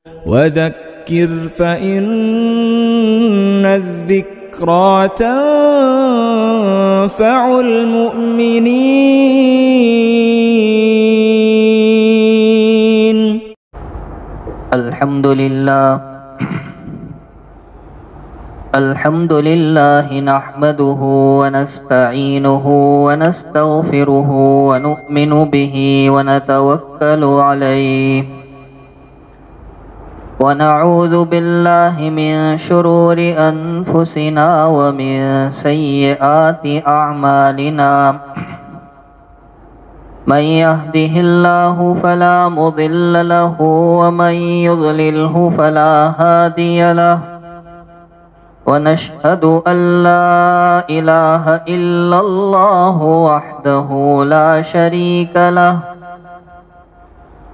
وذكر فإن الذكرى تنفع المؤمنين. الحمد لله نحمده ونستعينه ونستغفره ونؤمن به ونتوكل عليه ونعوذ بالله من شرور أنفسنا ومن سيئات أعمالنا. من يهده الله فلا مضل له ومن يضلله فلا هادي له. ونشهد أن لا إله إلا الله وحده لا شريك له.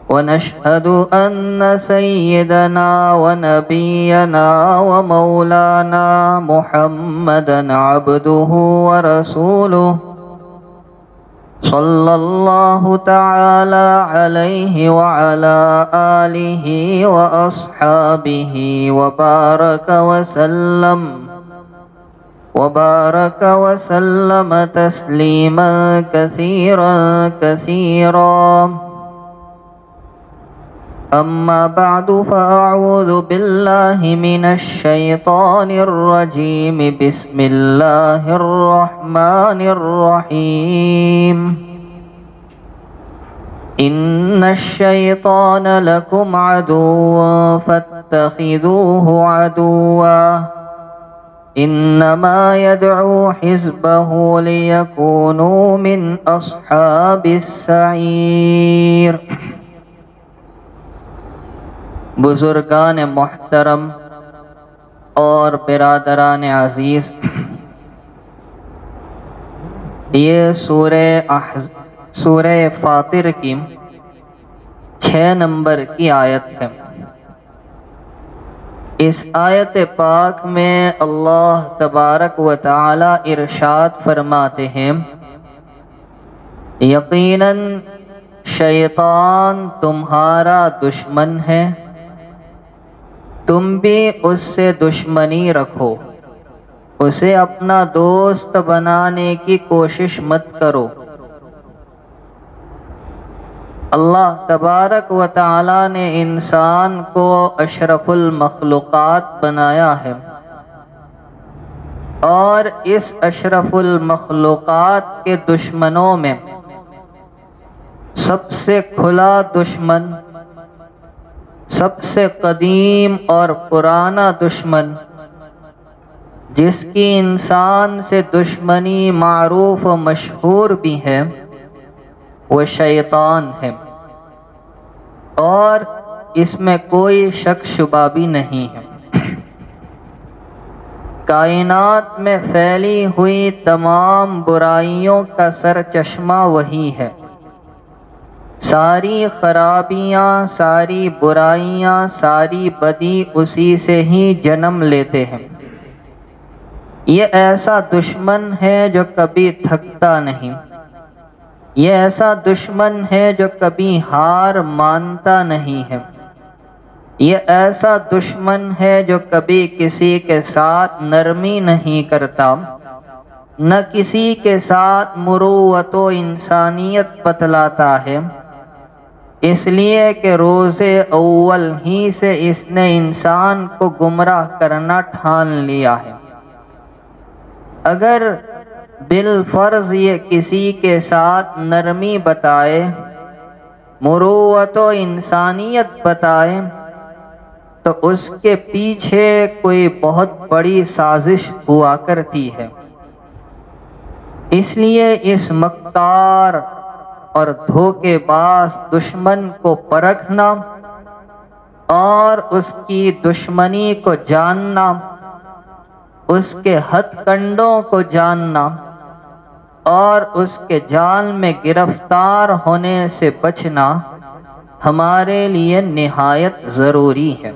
ونشهد أن سيدنا ونبينا ومولانا محمدًا عبده ورسوله صلى الله تعالى عليه وعلى آله وأصحابه وبارك وسلم تسليما كثيرا. أما بعد فأعوذ بالله من الشيطان الرجيم. بسم الله الرحمن الرحيم. إن الشيطان لكم عدو فاتخذوه عدوا إنما يدعو حزبه ليكونوا من أصحاب السعير. بزرگان محترم اور برادران عزیز، یہ سورہ فاطر کی 6 نمبر کی آیت ہے۔ اس آیت پاک میں اللہ تبارک و تعالی ارشاد فرماتے ہیں، یقیناً شیطان تمہارا دشمن ہے، تم بھی اس سے دشمنی رکھو، اسے اپنا دوست بنانے کی کوشش مت کرو۔ اللہ تبارک و تعالی نے انسان کو اشرف المخلوقات بنایا ہے، اور اس اشرف المخلوقات کے دشمنوں میں سب سے کھلا دشمن، سب سے قدیم اور پرانا دشمن، جس کی انسان سے دشمنی معروف و مشہور بھی ہے، وہ شیطان ہے، اور اس میں کوئی شک شبہ بھی نہیں ہے۔ کائنات میں پھیلی ہوئی تمام برائیوں کا سرچشمہ وہی ہے۔ ساری خرابیاں، ساری برائیاں، ساری بدی اسی سے ہی جنم لیتے ہیں۔ یہ ایسا دشمن ہے جو کبھی تھکتا نہیں، یہ ایسا دشمن ہے جو کبھی ہار مانتا نہیں ہے، یہ ایسا دشمن ہے جو کبھی کسی کے ساتھ نرمی نہیں کرتا، نہ کسی کے ساتھ مروت و انسانیت بتلاتا ہے، اس لیے کہ روز اول ہی سے اس نے انسان کو گمراہ کرنا ٹھان لیا ہے۔ اگر بالفرض یہ کسی کے ساتھ نرمی بتائے، مروت و انسانیت بتائے، تو اس کے پیچھے کوئی بہت بڑی سازش ہوا کرتی ہے۔ اس لیے اس مکار اور دھوکے باز دشمن کو پرکھنا اور اس کی دشمنی کو جاننا، اس کے ہتھ کنڈوں کو جاننا اور اس کے جال میں گرفتار ہونے سے بچنا ہمارے لیے نہایت ضروری ہے۔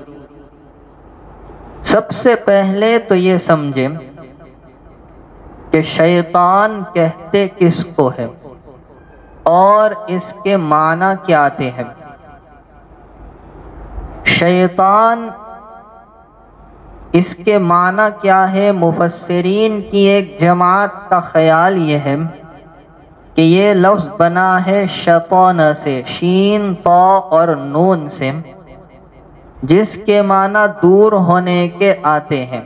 سب سے پہلے تو یہ سمجھیں کہ شیطان کہتے کس کو ہے اور اس کے معنی کیا آتے ہیں۔ شیطان اس کے معنی کیا ہے؟ مفسرین کی ایک جماعت کا خیال یہ ہے کہ یہ لفظ بنا ہے شیطان سے، شین طا اور نون سے، جس کے معنی دور ہونے کے آتے ہیں۔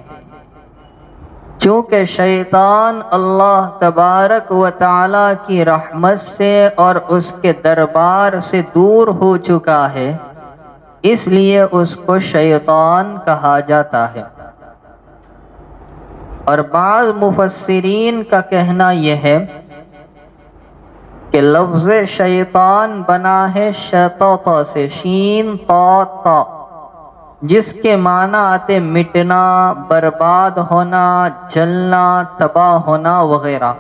چونکہ شیطان اللہ تبارک و تعالی کی رحمت سے اور اس کے دربار سے دور ہو چکا ہے، اس لیے اس کو شیطان کہا جاتا ہے۔ اور بعض مفسرین کا کہنا یہ ہے کہ لفظ شیطان بنا ہے شیطا سے، شین طا تا، جس کے معنی آتے مٹنا، برباد ہونا، جلنا، تباہ ہونا وغیرہ۔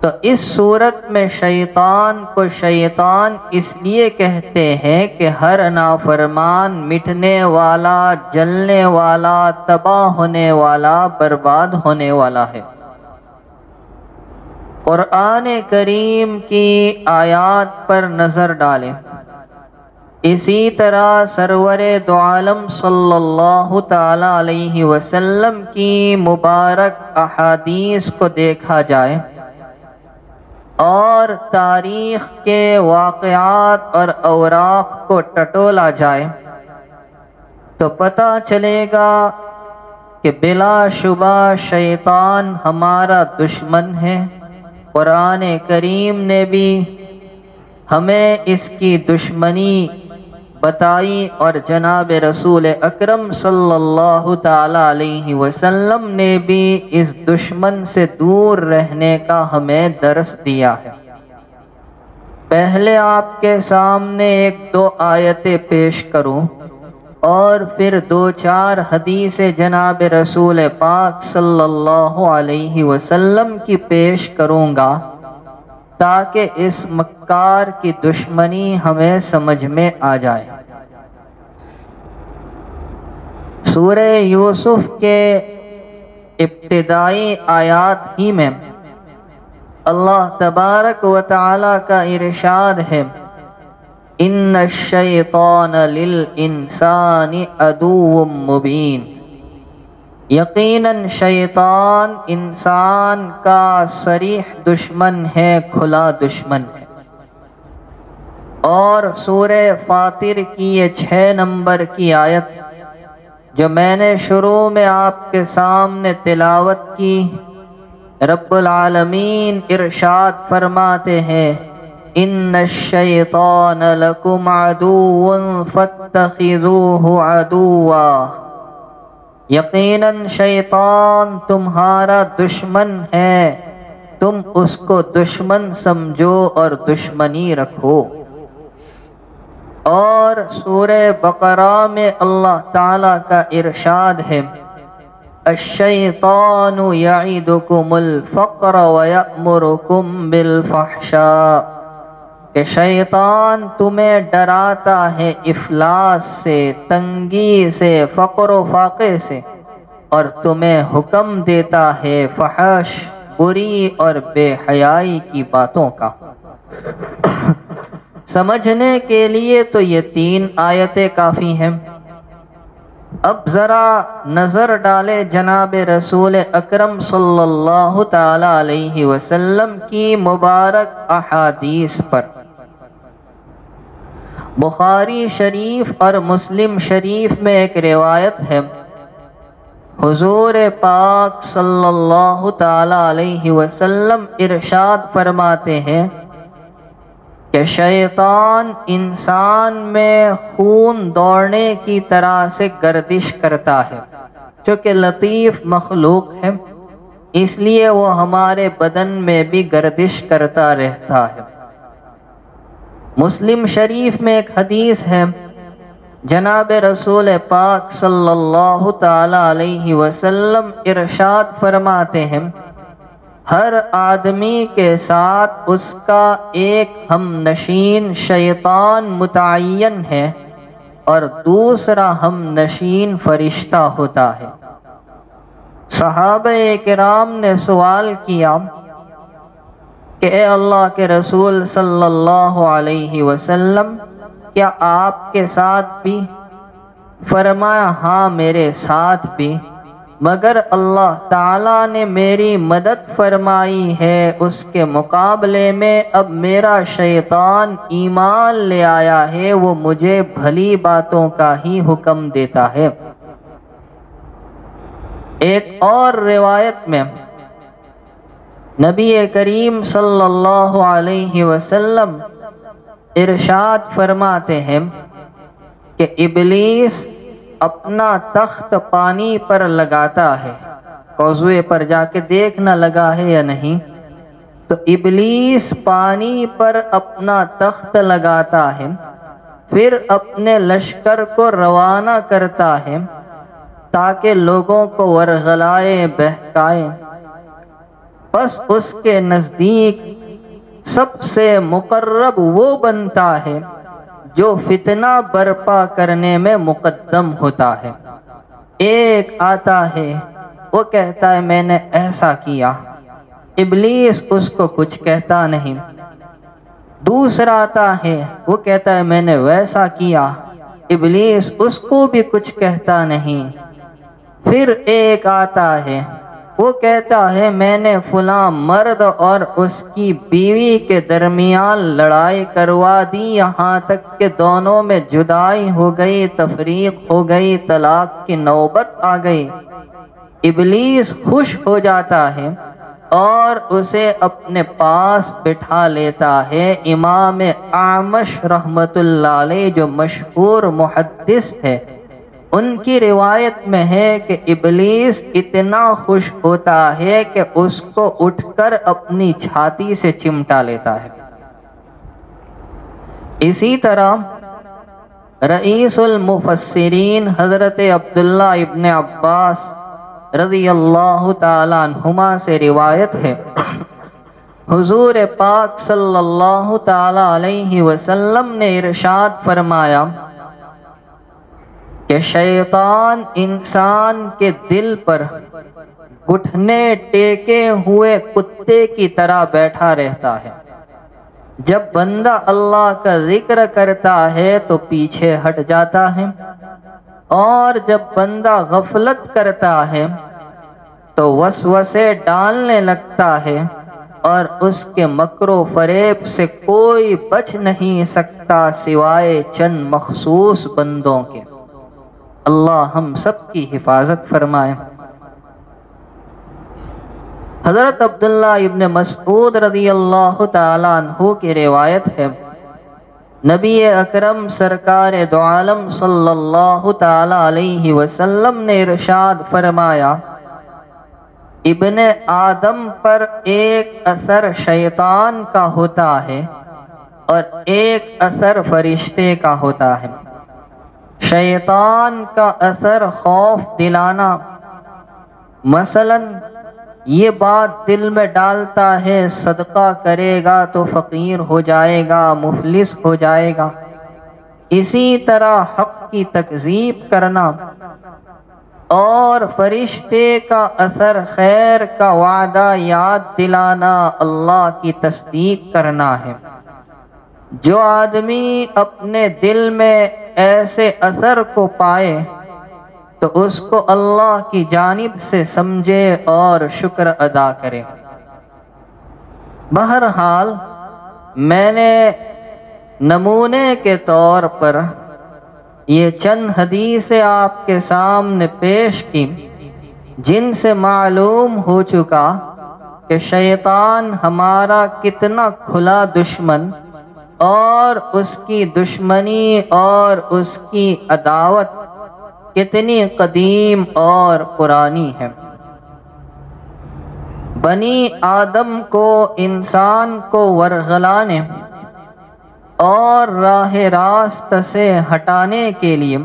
تو اس صورت میں شیطان کو شیطان اس لیے کہتے ہیں کہ ہر نافرمان مٹنے والا، جلنے والا، تباہ ہونے والا، برباد ہونے والا ہے۔ قرآن کریم کی آیات پر نظر ڈالیں، اسی طرح سرور دو عالم صلی اللہ تعالی علیہ وسلم کی مبارک احادیث کو دیکھا جائے اور تاریخ کے واقعات اور اوراق کو ٹٹولا جائے تو پتہ چلے گا کہ بلا شبہ شیطان ہمارا دشمن ہے۔ قرآن کریم نے بھی ہمیں اس کی دشمنی بتائی اور جناب رسول اکرم صلی اللہ تعالی علیہ وسلم نے بھی اس دشمن سے دور رہنے کا ہمیں درس دیا ہے۔ پہلے آپ کے سامنے ایک دو آیتیں پیش کروں اور پھر دو چار حدیث جناب رسول پاک صلی اللہ علیہ وسلم کی پیش کروں گا تاکہ اس مکار کی دشمنی ہمیں سمجھ میں آ جائے۔ سورہ یوسف کے ابتدائی آیات ہی میں اللہ تبارک و تعالی کا ارشاد ہے، ان الشیطان للانسان عدو مبین، یقیناً شیطان انسان کا صریح دشمن ہے، کھلا دشمن ہے۔ اور سورہ فاطر کی یہ 6 نمبر کی آیت جو میں نے شروع میں آپ کے سامنے تلاوت کی، رب العالمین ارشاد فرماتے ہیں، ان الشیطان لکم عدو فاتخذوہ عدوا، یقیناً شیطان تمہارا دشمن ہے، تم اس کو دشمن سمجھو اور دشمنی رکھو۔ اور سورہ بقرہ میں اللہ تعالیٰ کا ارشاد ہے، الشیطان یعدکم الفقر ویأمرکم بالفحشاء، کہ شیطان تمہیں ڈراتا ہے افلاس سے، تنگی سے، فقر و فاقے سے، اور تمہیں حکم دیتا ہے فحش، بری اور بے حیائی کی باتوں کا۔ سمجھنے کے لیے تو یہ 3 آیتیں کافی ہیں۔ اب ذرا نظر ڈالے جناب رسول اکرم صلی اللہ تعالی علیہ وسلم کی مبارک احادیث پر۔ بخاری شریف اور مسلم شریف میں ایک روایت ہے، حضور پاک صلی اللہ تعالی علیہ وسلم ارشاد فرماتے ہیں کہ شیطان انسان میں خون دوڑنے کی طرح سے گردش کرتا ہے، چونکہ لطیف مخلوق ہے اس لیے وہ ہمارے بدن میں بھی گردش کرتا رہتا ہے۔ مسلم شریف میں ایک حدیث ہے، جناب رسول پاک صلی اللہ تعالی علیہ وسلم ارشاد فرماتے ہیں، ہر آدمی کے ساتھ اس کا ایک ہم نشین شیطان متعین ہے اور دوسرا ہم نشین فرشتہ ہوتا ہے۔ صحابہ کرام نے سوال کیا کہ اے اللہ کے رسول صلی اللہ علیہ وسلم، کیا آپ کے ساتھ بھی؟ فرمایا ہاں میرے ساتھ بھی، مگر اللہ تعالیٰ نے میری مدد فرمائی ہے، اس کے مقابلے میں اب میرا شیطان ایمان لے آیا ہے، وہ مجھے بھلی باتوں کا ہی حکم دیتا ہے۔ ایک اور روایت میں نبی کریم صلی اللہ علیہ وسلم ارشاد فرماتے ہیں کہ ابلیس اپنا تخت پانی پر لگاتا ہے، کوزوے پر جا کے دیکھنا لگا ہے یا نہیں، تو ابلیس پانی پر اپنا تخت لگاتا ہے، پھر اپنے لشکر کو روانہ کرتا ہے تاکہ لوگوں کو ورغلائے بہکائے، بس اس کے نزدیک سب سے مقرب وہ بنتا ہے جو فتنہ برپا کرنے میں مقدم ہوتا ہے۔ ایک آتا ہے، وہ کہتا ہے میں نے ایسا کیا، ابلیس اس کو کچھ کہتا نہیں۔ دوسرا آتا ہے، وہ کہتا ہے میں نے ویسا کیا، ابلیس اس کو بھی کچھ کہتا نہیں۔ پھر ایک آتا ہے، وہ کہتا ہے میں نے فلاں مرد اور اس کی بیوی کے درمیان لڑائی کروا دی، یہاں تک کہ دونوں میں جدائی ہو گئی، تفریق ہو گئی، طلاق کی نوبت آ گئی۔ ابلیس خوش ہو جاتا ہے اور اسے اپنے پاس بٹھا لیتا ہے۔ امام اعمش رحمت اللہ علیہ جو مشہور محدث ہے، ان کی روایت میں ہے کہ ابلیس اتنا خوش ہوتا ہے کہ اس کو اٹھ کر اپنی چھاتی سے چمٹا لیتا ہے۔ اسی طرح رئیس المفسرین حضرت عبداللہ ابن عباس رضی اللہ تعالیٰ عنہما سے روایت ہے، حضور پاک صلی اللہ تعالیٰ علیہ وسلم نے ارشاد فرمایا کہ شیطان انسان کے دل پر گھٹنے ٹیکے ہوئے کتے کی طرح بیٹھا رہتا ہے، جب بندہ اللہ کا ذکر کرتا ہے تو پیچھے ہٹ جاتا ہے، اور جب بندہ غفلت کرتا ہے تو وسوسے ڈالنے لگتا ہے، اور اس کے مکر و فریب سے کوئی بچ نہیں سکتا سوائے چند مخصوص بندوں کے۔ اللہ ہم سب کی حفاظت فرمائے۔ حضرت عبداللہ ابن مسعود رضی اللہ تعالیٰ عنہ کی روایت ہے، نبی اکرم سرکار دو عالم صلی اللہ تعالیٰ علیہ وسلم نے ارشاد فرمایا، ابن آدم پر ایک اثر شیطان کا ہوتا ہے اور ایک اثر فرشتے کا ہوتا ہے۔ شیطان کا اثر خوف دلانا، مثلا یہ بات دل میں ڈالتا ہے صدقہ کرے گا تو فقیر ہو جائے گا، مفلس ہو جائے گا، اسی طرح حق کی تکذیب کرنا۔ اور فرشتے کا اثر خیر کا وعدہ یاد دلانا، اللہ کی تصدیق کرنا ہے۔ جو آدمی اپنے دل میں ایسے اثر کو پائے تو اس کو اللہ کی جانب سے سمجھے اور شکر ادا کرے۔ بہرحال میں نے نمونے کے طور پر یہ چند حدیثیں آپ کے سامنے پیش کی، جن سے معلوم ہو چکا کہ شیطان ہمارا کتنا کھلا دشمن اور اس کی دشمنی اور اس کی عداوت کتنی قدیم اور پرانی ہے۔ بنی آدم کو، انسان کو ورغلانے اور راہ راست سے ہٹانے کے لیے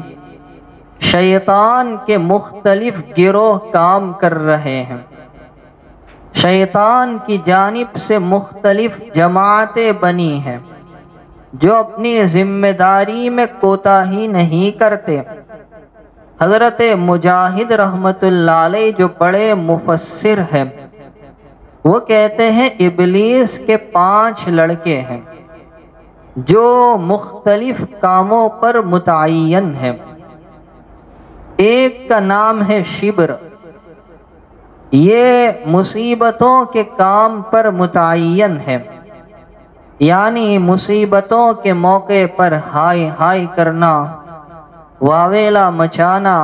شیطان کے مختلف گروہ کام کر رہے ہیں۔ شیطان کی جانب سے مختلف جماعتیں بنی ہیں جو اپنی ذمہ داری میں کوتاہی نہیں کرتے۔ حضرت مجاہد رحمت اللہ علیہ جو بڑے مفسر ہیں، وہ کہتے ہیں ابلیس کے 5 لڑکے ہیں جو مختلف کاموں پر متعین ہے۔ ایک کا نام ہے شبر، یہ مصیبتوں کے کام پر متعین ہے، یعنی مصیبتوں کے موقع پر ہائے ہائے کرنا، واویلا مچانا،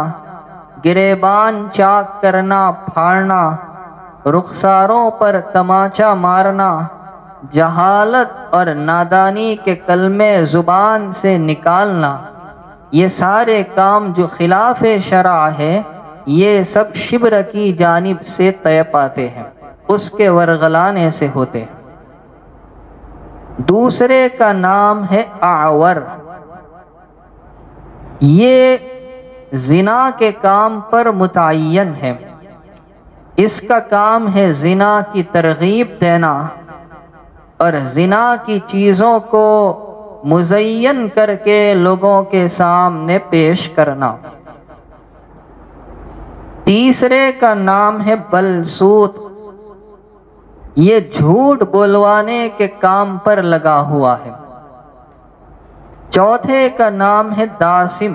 گریبان چاک کرنا پھاڑنا، رخساروں پر تماچا مارنا، جہالت اور نادانی کے کلمے زبان سے نکالنا، یہ سارے کام جو خلاف شرع ہے یہ سب شبر کی جانب سے طے پاتے ہیں، اس کے ورغلانے سے ہوتے ہیں۔ دوسرے کا نام ہے اعور، یہ زنا کے کام پر متعین ہے، اس کا کام ہے زنا کی ترغیب دینا اور زنا کی چیزوں کو مزین کر کے لوگوں کے سامنے پیش کرنا۔ تیسرے کا نام ہے بلسوت، یہ جھوٹ بولوانے کے کام پر لگا ہوا ہے۔ چوتھے کا نام ہے داسم،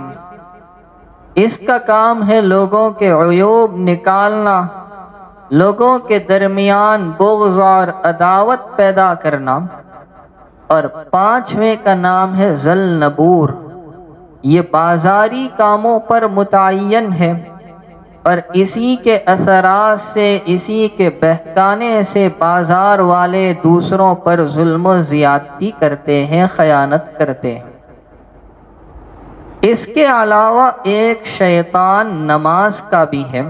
اس کا کام ہے لوگوں کے عیوب نکالنا، لوگوں کے درمیان بغض اور عداوت پیدا کرنا۔ اور پانچویں کا نام ہے ذلنبور، یہ بازاری کاموں پر متعین ہے اور اسی کے اثرات سے، اسی کے بہکانے سے بازار والے دوسروں پر ظلم و زیادتی کرتے ہیں، خیانت کرتے ہیں۔ اس کے علاوہ ایک شیطان نماز کا بھی ہے،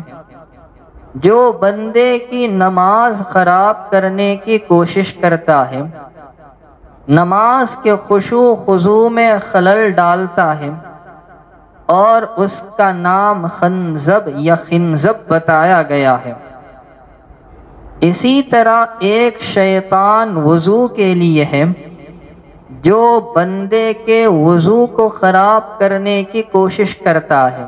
جو بندے کی نماز خراب کرنے کی کوشش کرتا ہے، نماز کے خشوع خضوع میں خلل ڈالتا ہے، اور اس کا نام خنزب یا خنزب بتایا گیا ہے۔ اسی طرح ایک شیطان وضو کے لیے ہے، جو بندے کے وضو کو خراب کرنے کی کوشش کرتا ہے،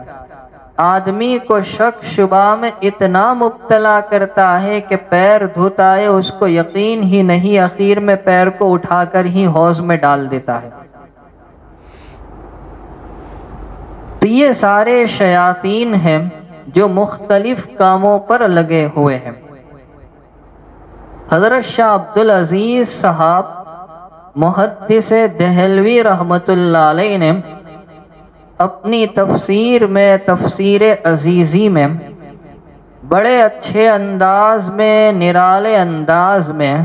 آدمی کو شک شبہ میں اتنا مبتلا کرتا ہے کہ پیر دھوتا ہے اس کو یقین ہی نہیں، اخیر میں پیر کو اٹھا کر ہی حوض میں ڈال دیتا ہے۔ تو یہ سارے شیاطین ہیں جو مختلف کاموں پر لگے ہوئے ہیں۔ حضرت شاہ عبدالعزیز صاحب محدث دہلوی رحمۃ اللہ علیہ نے اپنی تفسیر میں، تفسیر عزیزی میں، بڑے اچھے انداز میں، نرالے انداز میں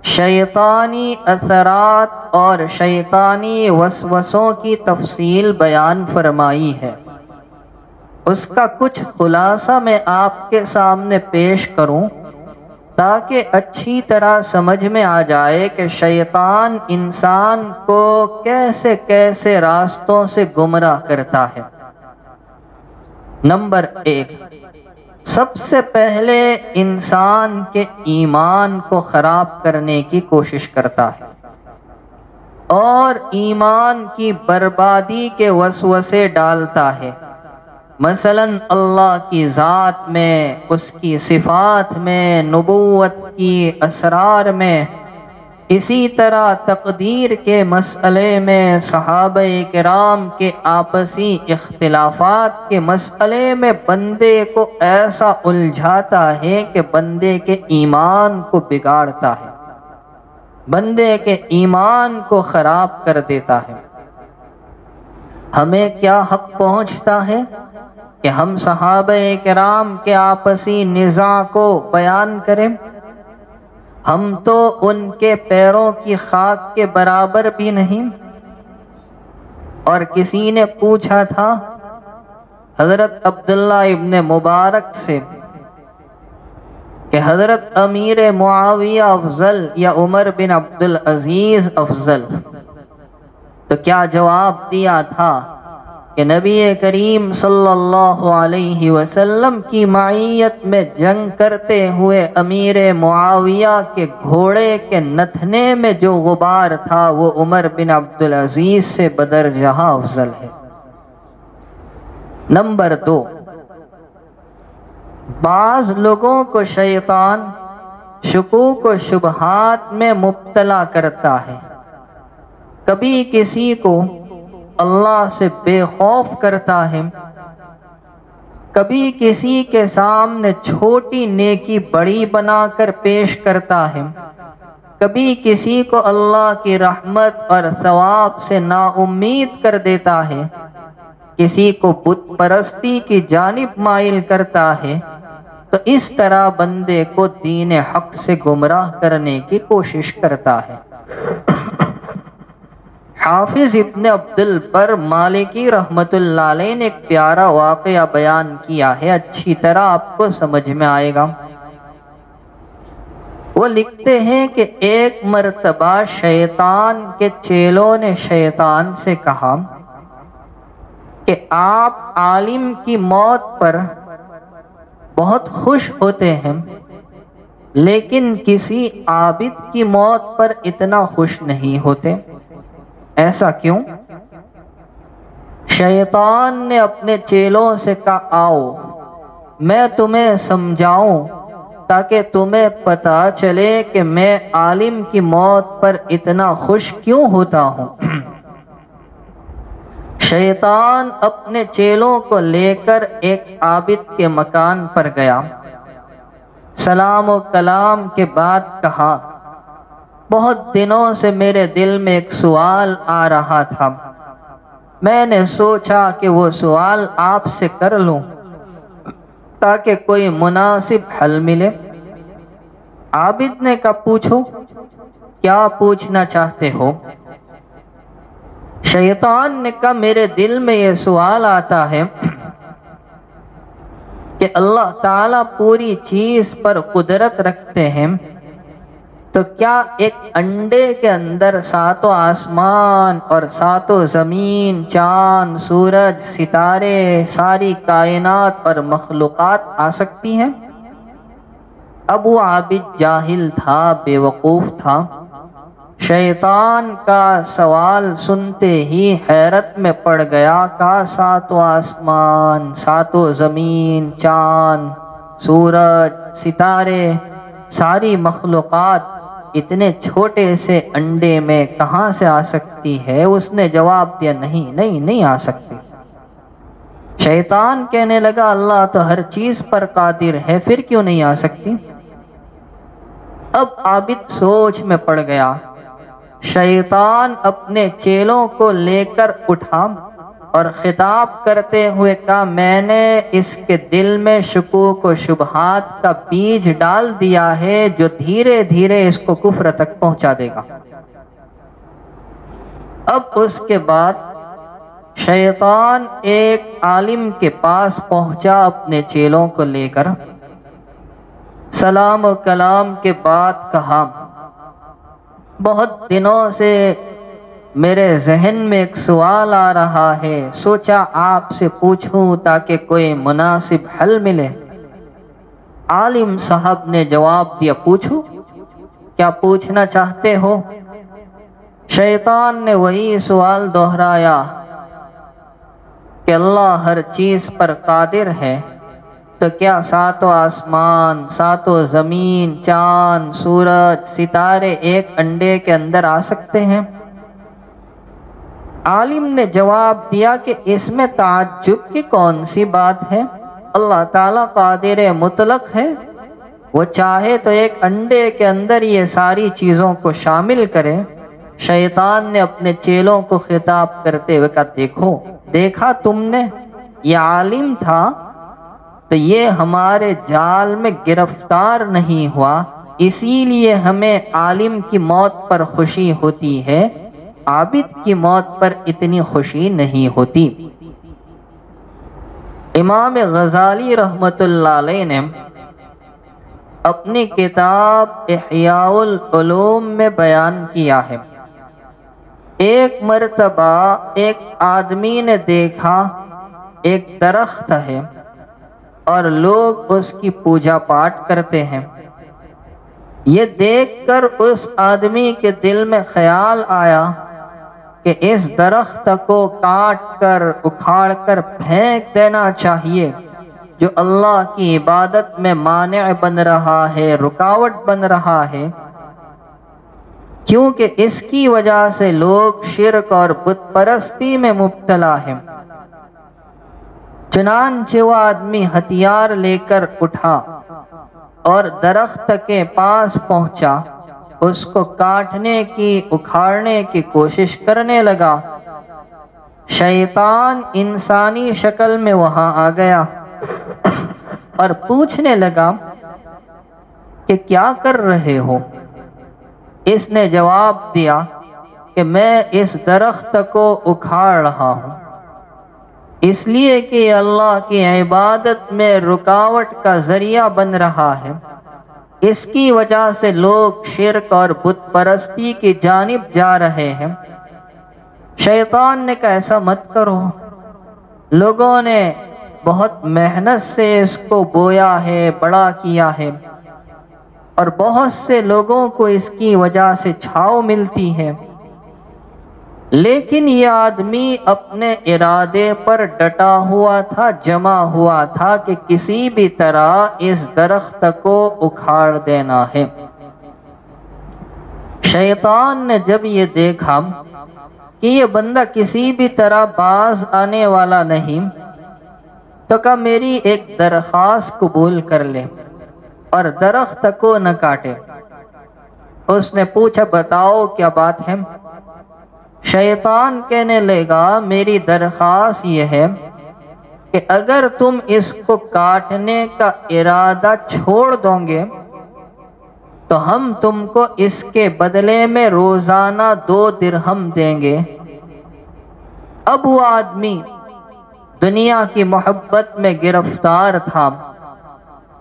شیطانی اثرات اور شیطانی وسوسوں کی تفصیل بیان فرمائی ہے۔ اس کا کچھ خلاصہ میں آپ کے سامنے پیش کروں تاکہ اچھی طرح سمجھ میں آ جائے کہ شیطان انسان کو کیسے کیسے راستوں سے گمراہ کرتا ہے۔ نمبر 1، سب سے پہلے انسان کے ایمان کو خراب کرنے کی کوشش کرتا ہے اور ایمان کی بربادی کے وسوسے ڈالتا ہے، مثلا اللہ کی ذات میں، اس کی صفات میں، نبوت کی اسرار میں، اسی طرح تقدیر کے مسئلے میں، صحابہ کرام کے آپسی اختلافات کے مسئلے میں بندے کو ایسا الجھاتا ہے کہ بندے کے ایمان کو بگاڑتا ہے، بندے کے ایمان کو خراب کر دیتا ہے۔ ہمیں کیا حق پہنچتا ہے کہ ہم صحابہ کرام کے آپسی نزاع کو بیان کریں؟ ہم تو ان کے پیروں کی خاک کے برابر بھی نہیں۔ اور کسی نے پوچھا تھا حضرت عبداللہ ابن مبارک سے کہ حضرت امیر معاویہ افضل یا عمر بن عبدالعزیز افضل؟ تو کیا جواب دیا تھا کہ نبی کریم صلی اللہ علیہ وسلم کی معیت میں جنگ کرتے ہوئے امیر معاویہ کے گھوڑے کے نتھنے میں جو غبار تھا وہ عمر بن عبدالعزیز سے بدرجہ افضل ہے۔ نمبر 2، بعض لوگوں کو شیطان شکوک و شبہات میں مبتلا کرتا ہے، کبھی کسی کو اللہ سے بے خوف کرتا ہے، کبھی کسی کے سامنے چھوٹی نیکی بڑی بنا کر پیش کرتا ہے، کبھی کسی کو اللہ کی رحمت اور ثواب سے نا امید کر دیتا ہے، کسی کو بت پرستی کی جانب مائل کرتا ہے، تو اس طرح بندے کو دین حق سے گمراہ کرنے کی کوشش کرتا ہے۔ حافظ ابن عبد البر مالکی رحمت اللہ علیہ نے ایک پیارا واقعہ بیان کیا ہے، اچھی طرح آپ کو سمجھ میں آئے گا۔ وہ لکھتے ہیں کہ ایک مرتبہ شیطان کے چیلوں نے شیطان سے کہا کہ آپ عالم کی موت پر بہت خوش ہوتے ہیں، لیکن کسی عابد کی موت پر اتنا خوش نہیں ہوتے، ایسا کیوں؟ شیطان نے اپنے چیلوں سے کہا، آؤ میں تمہیں سمجھاؤں تاکہ تمہیں پتہ چلے کہ میں عالم کی موت پر اتنا خوش کیوں ہوتا ہوں۔ شیطان اپنے چیلوں کو لے کر ایک عابد کے مکان پر گیا، سلام و کلام کے بعد کہا، بہت دنوں سے میرے دل میں ایک سوال آ رہا تھا، میں نے سوچا کہ وہ سوال آپ سے کر لوں تاکہ کوئی مناسب حل ملے۔ عابد نے کہا، پوچھو، کیا پوچھنا چاہتے ہو؟ شیطان نے کہا، میرے دل میں یہ سوال آتا ہے کہ اللہ تعالیٰ پوری چیز پر قدرت رکھتے ہیں، تو کیا ایک انڈے کے اندر ساتوں آسمان اور ساتوں زمین، چاند، سورج، ستارے، ساری کائنات اور مخلوقات آ سکتی ہیں؟ اب وہ عابد جاہل تھا، بے وقوف تھا، شیطان کا سوال سنتے ہی حیرت میں پڑ گیا، کہا ساتوں آسمان، ساتوں زمین، چاند، سورج، ستارے، ساری مخلوقات اتنے چھوٹے سے انڈے میں کہاں سے آ سکتی ہے؟ اس نے جواب دیا، نہیں آ سکتی۔ شیطان کہنے لگا، اللہ تو ہر چیز پر قادر ہے، پھر کیوں نہیں آ سکتی؟ اب عابد سوچ میں پڑ گیا۔ شیطان اپنے چیلوں کو لے کر اٹھا اور خطاب کرتے ہوئے کہا، میں نے اس کے دل میں شکوک و شبہات کا بیج ڈال دیا ہے جو دھیرے دھیرے اس کو کفر تک پہنچا دے گا۔ اب اس کے بعد شیطان ایک عالم کے پاس پہنچا اپنے چیلوں کو لے کر، سلام و کلام کے بعد کہا، بہت دنوں سے میرے ذہن میں ایک سوال آ رہا ہے، سوچا آپ سے پوچھوں تاکہ کوئی مناسب حل ملے۔ عالم صاحب نے جواب دیا، پوچھو، کیا پوچھنا چاہتے ہو؟ شیطان نے وہی سوال دہرایا کہ اللہ ہر چیز پر قادر ہے، تو کیا ساتوں آسمان، ساتوں زمین، چاند، سورج، ستارے ایک انڈے کے اندر آ سکتے ہیں؟ عالم نے جواب دیا کہ اس میں تعجب کی کون سی بات ہے؟ اللہ تعالیٰ قادر مطلق ہے، وہ چاہے تو ایک انڈے کے اندر یہ ساری چیزوں کو شامل کرے۔ شیطان نے اپنے چیلوں کو خطاب کرتے ہوئے کہا، دیکھا تم نے، یہ عالم تھا تو یہ ہمارے جال میں گرفتار نہیں ہوا، اسی لیے ہمیں عالم کی موت پر خوشی ہوتی ہے، عابد کی موت پر اتنی خوشی نہیں ہوتی۔ امام غزالی رحمت اللہ علیہ نے اپنی کتاب احیاء العلوم میں بیان کیا ہے، ایک مرتبہ ایک آدمی نے دیکھا ایک درخت ہے اور لوگ اس کی پوجا پاٹ کرتے ہیں۔ یہ دیکھ کر اس آدمی کے دل میں خیال آیا کہ اس درخت کو کاٹ کر اکھاڑ کر پھینک دینا چاہیے، جو اللہ کی عبادت میں مانع بن رہا ہے، رکاوٹ بن رہا ہے۔ کیونکہ اس کی وجہ سے لوگ شرک اور بت پرستی میں مبتلا ہیں۔ چنانچہ وہ آدمی ہتھیار لے کر اٹھا اور درخت کے پاس پہنچا، اس کو کاٹنے کی، اکھاڑنے کی کوشش کرنے لگا۔ شیطان انسانی شکل میں وہاں آ گیا اور پوچھنے لگا کہ کیا کر رہے ہو؟ اس نے جواب دیا کہ میں اس درخت کو اکھاڑ رہا ہوں، اس لیے کہ یہ اللہ کی عبادت میں رکاوٹ کا ذریعہ بن رہا ہے، اس کی وجہ سے لوگ شرک اور بت پرستی کی جانب جا رہے ہیں۔ شیطان نے کہا ایسا مت کرو، لوگوں نے بہت محنت سے اس کو بویا ہے، بڑا کیا ہے، اور بہت سے لوگوں کو اس کی وجہ سے چھاؤ ملتی ہے، لیکن یہ آدمی اپنے ارادے پر ڈٹا ہوا تھا، جمع ہوا تھا کہ کسی بھی طرح اس درخت کو اکھاڑ دینا ہے۔ شیطان نے جب یہ دیکھا کہ یہ بندہ کسی بھی طرح باز آنے والا نہیں، تو کہا میری ایک درخواست قبول کر لے اور درخت کو نہ کاٹے۔ اس نے پوچھا بتاؤ کیا بات ہے؟ شیطان کہنے لگا میری درخواست یہ ہے کہ اگر تم اس کو کاٹنے کا ارادہ چھوڑ دو گے تو ہم تم کو اس کے بدلے میں روزانہ 2 درہم دیں گے۔ اب وہ آدمی دنیا کی محبت میں گرفتار تھا،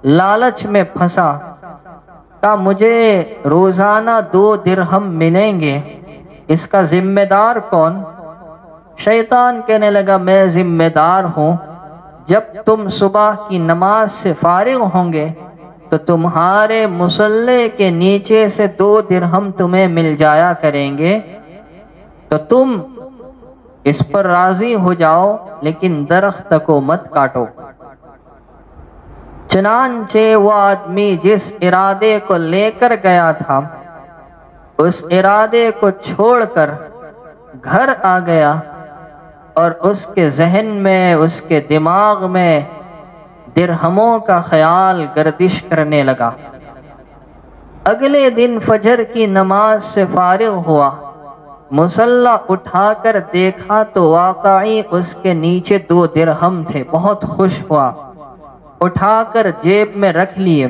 لالچ میں پھنسا، کہا مجھے روزانہ 2 درہم ملیں گے، اس کا ذمہ دار کون؟ شیطان کہنے لگا میں ذمہ دار ہوں، جب تم صبح کی نماز سے فارغ ہوں گے تو تمہارے مصلے کے نیچے سے 2 درہم تمہیں مل جایا کریں گے، تو تم اس پر راضی ہو جاؤ لیکن درخت کو مت کاٹو۔ چنانچہ وہ آدمی جس ارادے کو لے کر گیا تھا اس ارادے کو چھوڑ کر گھر آ گیا، اور اس کے ذہن میں، اس کے دماغ میں درہموں کا خیال گردش کرنے لگا۔ اگلے دن فجر کی نماز سے فارغ ہوا، مصلی اٹھا کر دیکھا تو واقعی اس کے نیچے 2 درہم تھے، بہت خوش ہوا، اٹھا کر جیب میں رکھ لیے۔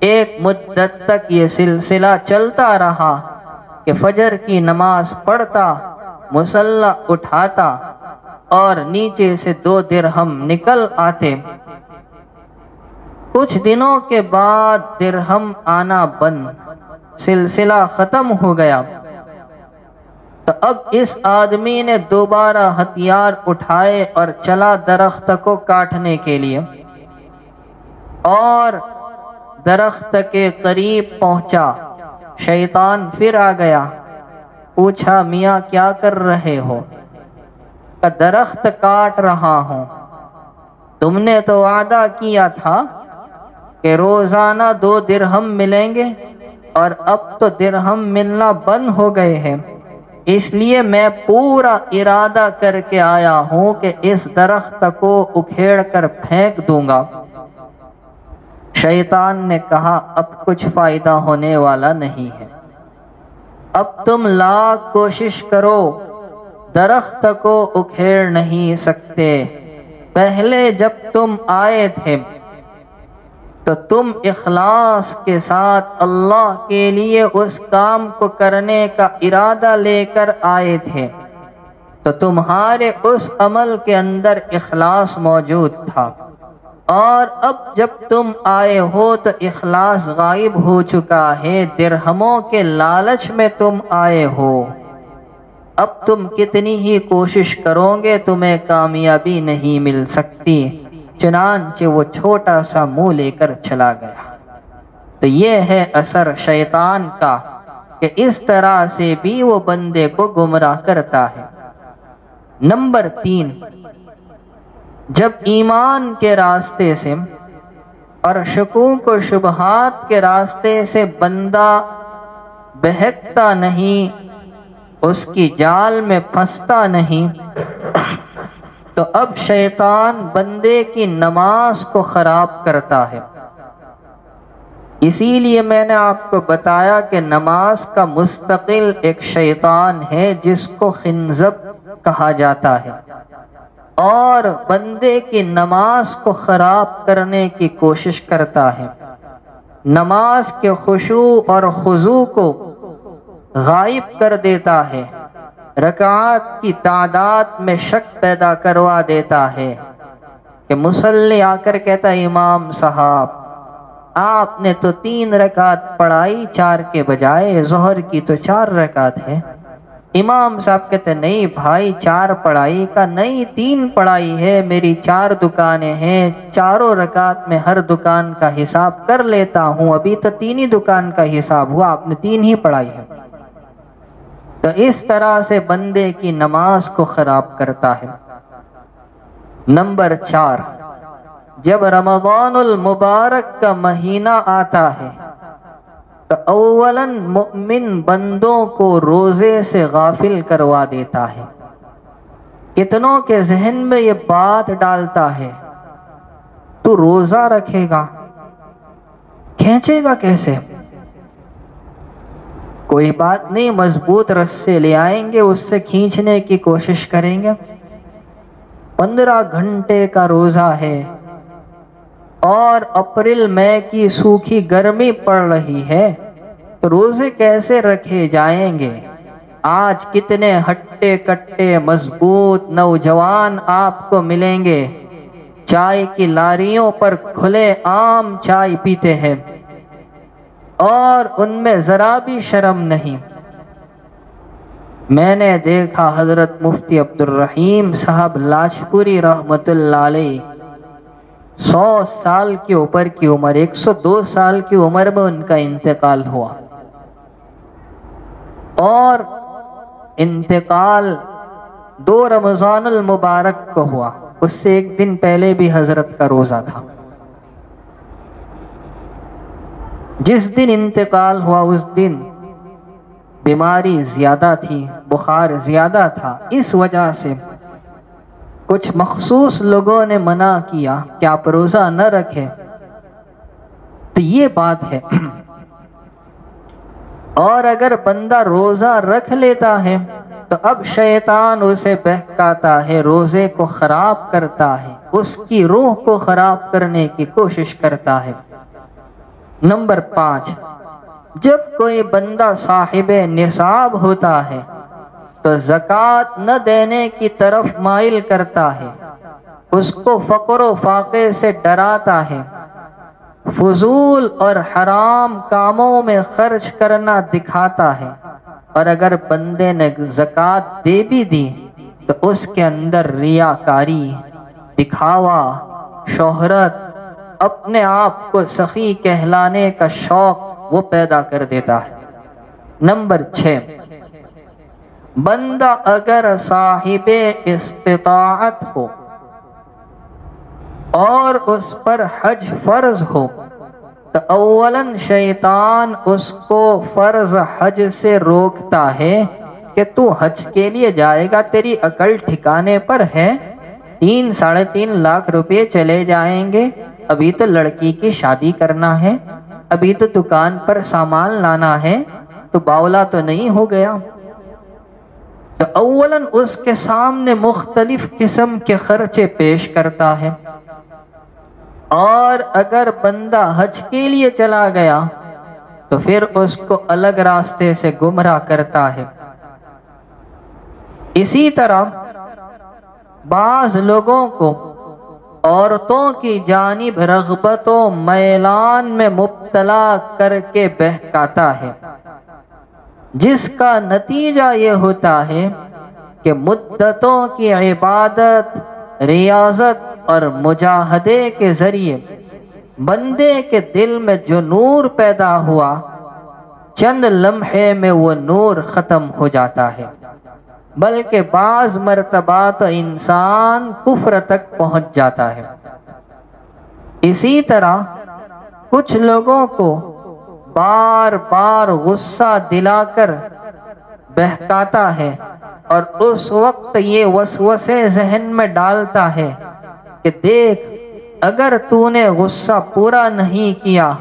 ایک مدت تک یہ سلسلہ چلتا رہا کہ فجر کی نماز پڑھتا، مصلی اٹھاتا اور نیچے سے 2 درہم نکل آتے۔ کچھ دنوں کے بعد درہم آنا بند، سلسلہ ختم ہو گیا۔ تو اب اس آدمی نے دوبارہ ہتھیار اٹھائے اور چلا درخت کو کاٹنے کے لیے، اور درخت کے قریب پہنچا، شیطان پھر آ گیا، پوچھا میاں کیا کر رہے ہو؟ کہ درخت کاٹ رہا ہوں۔ تم نے تو وعدہ کیا تھا کہ روزانہ 2 درہم ملیں گے، اور اب تو درہم ملنا بند ہو گئے ہیں، اس لیے میں پورا ارادہ کر کے آیا ہوں کہ اس درخت کو اکھیڑ کر پھینک دوں گا۔ شیطان نے کہا اب کچھ فائدہ ہونے والا نہیں ہے، اب تم لاکھ کوشش کرو درخت کو اکھیڑ نہیں سکتے۔ پہلے جب تم آئے تھے تو تم اخلاص کے ساتھ اللہ کے لیے اس کام کو کرنے کا ارادہ لے کر آئے تھے، تو تمہارے اس عمل کے اندر اخلاص موجود تھا، اور اب جب تم آئے ہو تو اخلاص غائب ہو چکا ہے، درہموں کے لالچ میں تم آئے ہو، اب تم کتنی ہی کوشش کرو گے تمہیں کامیابی نہیں مل سکتی۔ چنانچہ وہ چھوٹا سا منہ لے کر چلا گیا۔ تو یہ ہے اثر شیطان کا کہ اس طرح سے بھی وہ بندے کو گمراہ کرتا ہے۔ نمبر 3، جب ایمان کے راستے سے اور شکوک و شبہات کے راستے سے بندہ بہکتا نہیں، اس کی جال میں پھنستا نہیں، تو اب شیطان بندے کی نماز کو خراب کرتا ہے۔ اسی لیے میں نے آپ کو بتایا کہ نماز کا مستقل ایک شیطان ہے جس کو خنزب کہا جاتا ہے، اور بندے کی نماز کو خراب کرنے کی کوشش کرتا ہے، نماز کے خشوع اور خضوع کو غائب کر دیتا ہے، رکعات کی تعداد میں شک پیدا کروا دیتا ہے کہ مصلی آ کر کہتا ہے امام صاحب آپ نے تو 3 رکعت پڑھائی 4 کے بجائے، ظہر کی تو 4 رکعت ہے۔ امام صاحب کہتے نہیں بھائی 4 پڑھائی کا نہیں 3 پڑھائی ہے، میری 4 دکانیں ہیں، چاروں رکعت میں ہر دکان کا حساب کر لیتا ہوں، ابھی تو 3 ہی دکان کا حساب ہوا، آپ نے 3 ہی پڑھائی ہے۔ تو اس طرح سے بندے کی نماز کو خراب کرتا ہے۔ نمبر 4، جب رمضان المبارک کا مہینہ آتا ہے تو اولاً مؤمن بندوں کو روزے سے غافل کروا دیتا ہے۔ کتنوں کے ذہن میں یہ بات ڈالتا ہے تو روزہ رکھے گا، کھینچے گا کیسے؟ کوئی بات نہیں، مضبوط رسے لے آئیں گے، اس سے کھینچنے کی کوشش کریں گے۔ 15 گھنٹے کا روزہ ہے اور اپریل مئی کی سوکھی گرمی پڑ رہی ہے، تو روزے کیسے رکھے جائیں گے؟ آج کتنے ہٹے کٹے مضبوط نوجوان آپ کو ملیں گے، چائے کی لاریوں پر کھلے عام چائے پیتے ہیں اور ان میں ذرا بھی شرم نہیں۔ میں نے دیکھا حضرت مفتی عبد الرحیم صاحب لاجپوری رحمت اللہ علیہ 100 سال کے اوپر کی عمر، 102 سال کی عمر میں ان کا انتقال ہوا، اور انتقال 2 رمضان المبارک کو ہوا، اس سے 1 دن پہلے بھی حضرت کا روزہ تھا۔ جس دن انتقال ہوا اس دن بیماری زیادہ تھی، بخار زیادہ تھا، اس وجہ سے کچھ مخصوص لوگوں نے منع کیا کہ آپ روزہ نہ رکھیں۔ تو یہ بات ہے، اور اگر بندہ روزہ رکھ لیتا ہے تو اب شیطان اسے بہکاتا ہے، روزے کو خراب کرتا ہے، اس کی روح کو خراب کرنے کی کوشش کرتا ہے۔ نمبر 5، جب کوئی بندہ صاحب نصاب ہوتا ہے تو زکوٰۃ نہ دینے کی طرف مائل کرتا ہے، اس کو فقر و فاقے سے ڈراتا ہے، فضول اور حرام کاموں میں خرچ کرنا دکھاتا ہے، اور اگر بندے نے زکوٰۃ دے بھی دی تو اس کے اندر ریاکاری، دکھاوا، شہرت، اپنے آپ کو سخی کہلانے کا شوق وہ پیدا کر دیتا ہے۔ نمبر 6، بندہ اگر صاحب استطاعت ہو اور اس پر حج فرض ہو تو اولاً شیطان اس کو فرض حج سے روکتا ہے کہ تو حج کے لیے جائے گا، تیری عقل ٹھکانے پر ہے، 3-3.5 لاکھ روپے چلے جائیں گے، ابھی تو لڑکی کی شادی کرنا ہے، ابھی تو دکان پر سامان لانا ہے، تو باولا تو نہیں ہو گیا۔ تو اولاً اس کے سامنے مختلف قسم کے خرچے پیش کرتا ہے، اور اگر بندہ حج کے لیے چلا گیا تو پھر اس کو الگ راستے سے گمراہ کرتا ہے۔ اسی طرح بعض لوگوں کو عورتوں کی جانب رغبت و میلان میں مبتلا کر کے بہکاتا ہے، جس کا نتیجہ یہ ہوتا ہے کہ مدتوں کی عبادت، ریاضت اور مجاہدے کے ذریعے بندے کے دل میں جو نور پیدا ہوا، چند لمحے میں وہ نور ختم ہو جاتا ہے، بلکہ بعض مرتبہ تو انسان کفر تک پہنچ جاتا ہے۔ اسی طرح کچھ لوگوں کو بار بار غصہ دلا کر بہکاتا ہے، اور اس وقت یہ وسوسے ذہن میں ڈالتا ہے کہ دیکھ، اگر تو نے غصہ پورا نہیں کیا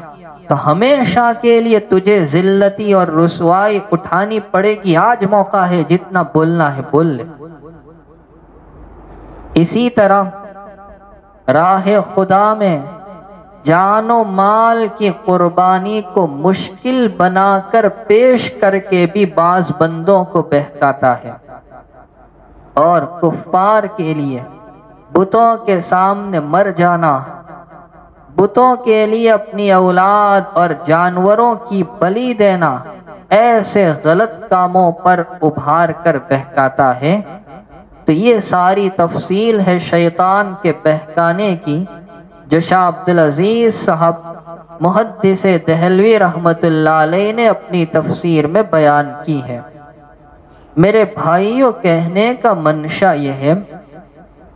تو ہمیشہ کے لیے تجھے ذلتی اور رسوائی اٹھانی پڑے گی، آج موقع ہے، جتنا بولنا ہے بول لے۔ اسی طرح راہ خدا میں جان و مال کی قربانی کو مشکل بنا کر پیش کر کے بھی بعض بندوں کو بہکاتا ہے، اور کفار کے لیے بتوں کے سامنے مر جانا، بتوں کے لیے اپنی اولاد اور جانوروں کی بلی دینا، ایسے غلط کاموں پر ابھار کر بہکاتا ہے۔ تو یہ ساری تفصیل ہے شیطان کے بہکانے کی، جو شاہ عبدالعزیز صاحب محدث دہلوی رحمت اللہ علیہ نے اپنی تفسیر میں بیان کی ہے۔ میرے بھائیوں، کہنے کا منشا یہ ہے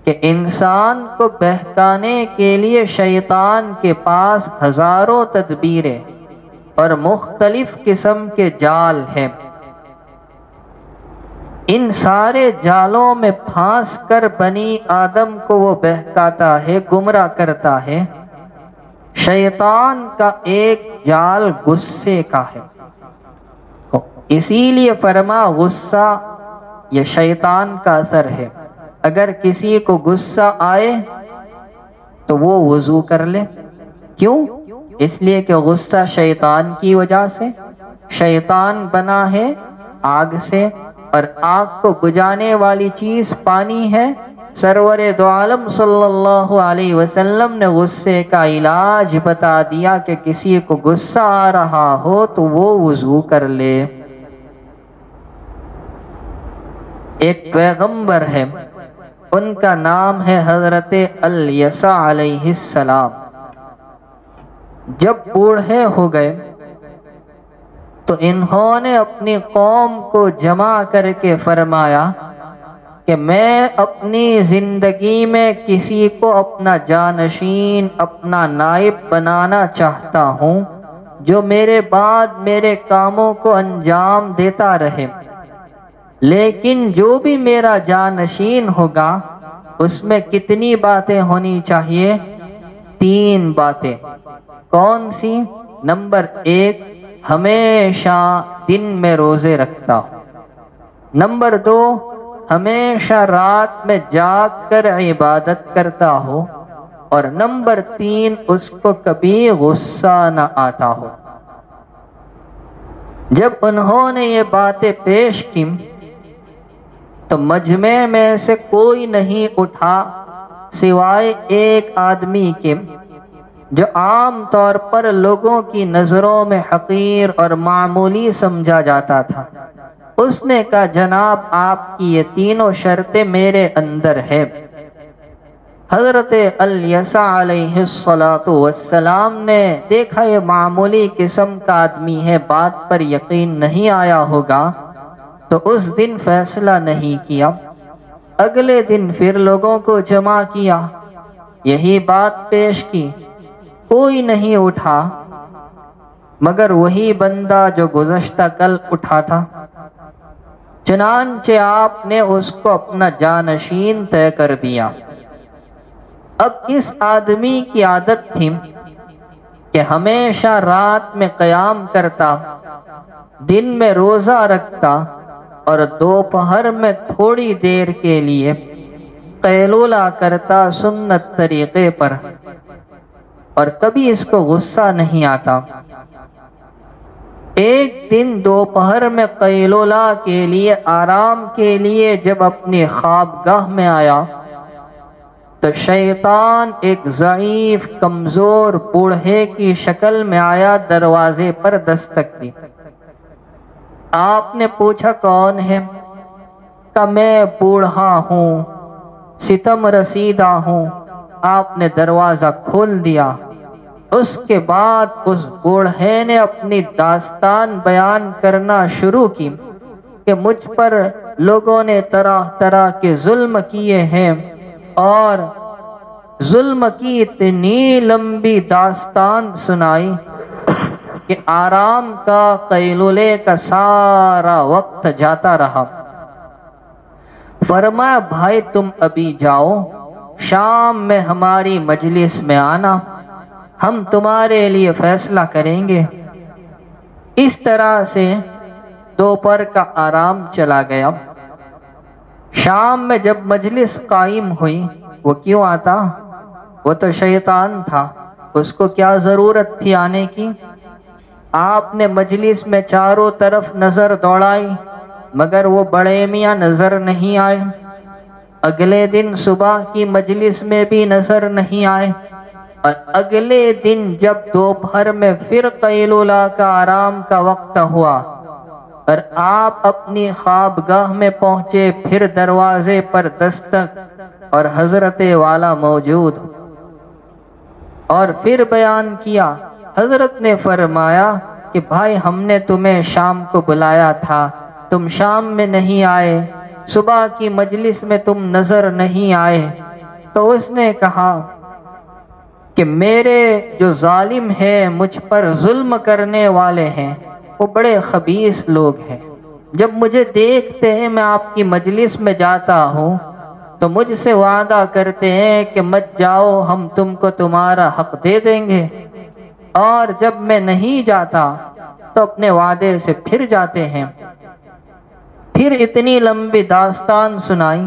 کہ انسان کو بہکانے کے لیے شیطان کے پاس ہزاروں تدبیریں اور مختلف قسم کے جال ہیں۔ ان سارے جالوں میں پھانس کر بنی آدم کو وہ بہکاتا ہے، گمراہ کرتا ہے۔ شیطان کا ایک جال غصے کا ہے، اسی لیے فرما غصہ یہ شیطان کا اثر ہے۔ اگر کسی کو غصہ آئے تو وہ وضو کر لے۔ کیوں؟ اس لیے کہ غصہ شیطان کی وجہ سے، شیطان بنا ہے آگ سے، اور آگ کو بجھانے والی چیز پانی ہے۔ سرور دو عالم صلی اللہ علیہ وسلم نے غصے کا علاج بتا دیا کہ کسی کو غصہ آ رہا ہو تو وہ وضو کر لے۔ ایک پیغمبر ہے، ان کا نام ہے حضرت الیسع علیہ السلام۔ جب بوڑھے ہو گئے تو انہوں نے اپنی قوم کو جمع کر کے فرمایا کہ میں اپنی زندگی میں کسی کو اپنا جانشین، اپنا نائب بنانا چاہتا ہوں، جو میرے بعد میرے کاموں کو انجام دیتا رہے، لیکن جو بھی میرا جانشین ہوگا اس میں کتنی باتیں ہونی چاہیے؟ 3 باتیں۔ کون سی؟ نمبر 1، ہمیشہ دن میں روزے رکھتا ہو۔ نمبر 2، ہمیشہ رات میں جاگ کر عبادت کرتا ہو۔ اور نمبر 3، اس کو کبھی غصہ نہ آتا ہو۔ جب انہوں نے یہ باتیں پیش کی تو مجمع میں سے کوئی نہیں اٹھا سوائے ایک آدمی کے، جو عام طور پر لوگوں کی نظروں میں حقیر اور معمولی سمجھا جاتا تھا۔ اس نے کہا جناب آپ کی یہ تینوں شرطیں میرے اندر ہے۔ حضرت الیسع علیہ السلام نے دیکھا یہ معمولی قسم کا آدمی ہے، بات پر یقین نہیں آیا ہوگا، تو اس دن فیصلہ نہیں کیا۔ اگلے دن پھر لوگوں کو جمع کیا، یہی بات پیش کی، کوئی نہیں اٹھا مگر وہی بندہ جو گزشتہ کل اٹھا تھا۔ چنانچہ آپ نے اس کو اپنا جانشین طے کر دیا۔ اب اس آدمی کی عادت تھی کہ ہمیشہ رات میں قیام کرتا، دن میں روزہ رکھتا، اور دوپہر میں تھوڑی دیر کے لیے قیلولہ کرتا سنت طریقے پر، اور کبھی اس کو غصہ نہیں آتا۔ ایک دن دوپہر میں قیلولہ کے لیے، آرام کے لیے جب اپنی خوابگاہ میں آیا تو شیطان ایک ضعیف کمزور بوڑھے کی شکل میں آیا، دروازے پر دستک دی۔ آپ نے پوچھا کون ہے؟ کہا میں بوڑھا ہوں، ستم رسیدہ ہوں۔ آپ نے دروازہ کھول دیا۔ اس کے بعد اس بوڑھے نے اپنی داستان بیان کرنا شروع کی کہ مجھ پر لوگوں نے طرح طرح کے ظلم کیے ہیں، اور ظلم کی اتنی لمبی داستان سنائی کہ آرام کا قیلولے کا سارا وقت جاتا رہا۔ فرمایا بھائی تم ابھی جاؤ، شام میں ہماری مجلس میں آنا، ہم تمہارے لیے فیصلہ کریں گے۔ اس طرح سے دوپہر کا آرام چلا گیا۔ شام میں جب مجلس قائم ہوئی، وہ کیوں آتا؟ وہ تو شیطان تھا، اس کو کیا ضرورت تھی آنے کی؟ آپ نے مجلس میں چاروں طرف نظر دوڑائی مگر وہ بڑے میاں نظر نہیں آئے۔ اگلے دن صبح کی مجلس میں بھی نظر نہیں آئے، اور اگلے دن جب دوپہر میں پھر قیلولہ کا آرام کا وقت ہوا اور آپ اپنی خوابگاہ میں پہنچے، پھر دروازے پر دستک اور حضرت والا موجود، اور پھر بیان کیا۔ حضرت نے فرمایا کہ بھائی ہم نے تمہیں شام کو بلایا تھا، تم شام میں نہیں آئے، صبح کی مجلس میں تم نظر نہیں آئے۔ تو اس نے کہا کہ میرے جو ظالم ہیں، مجھ پر ظلم کرنے والے ہیں، وہ بڑے خبیث لوگ ہیں۔ جب مجھے دیکھتے ہیں میں آپ کی مجلس میں جاتا ہوں تو مجھ سے وعدہ کرتے ہیں کہ مت جاؤ، ہم تم کو تمہارا حق دے دیں گے، اور جب میں نہیں جاتا تو اپنے وعدے سے پھر جاتے ہیں۔ پھر اتنی لمبی داستان سنائی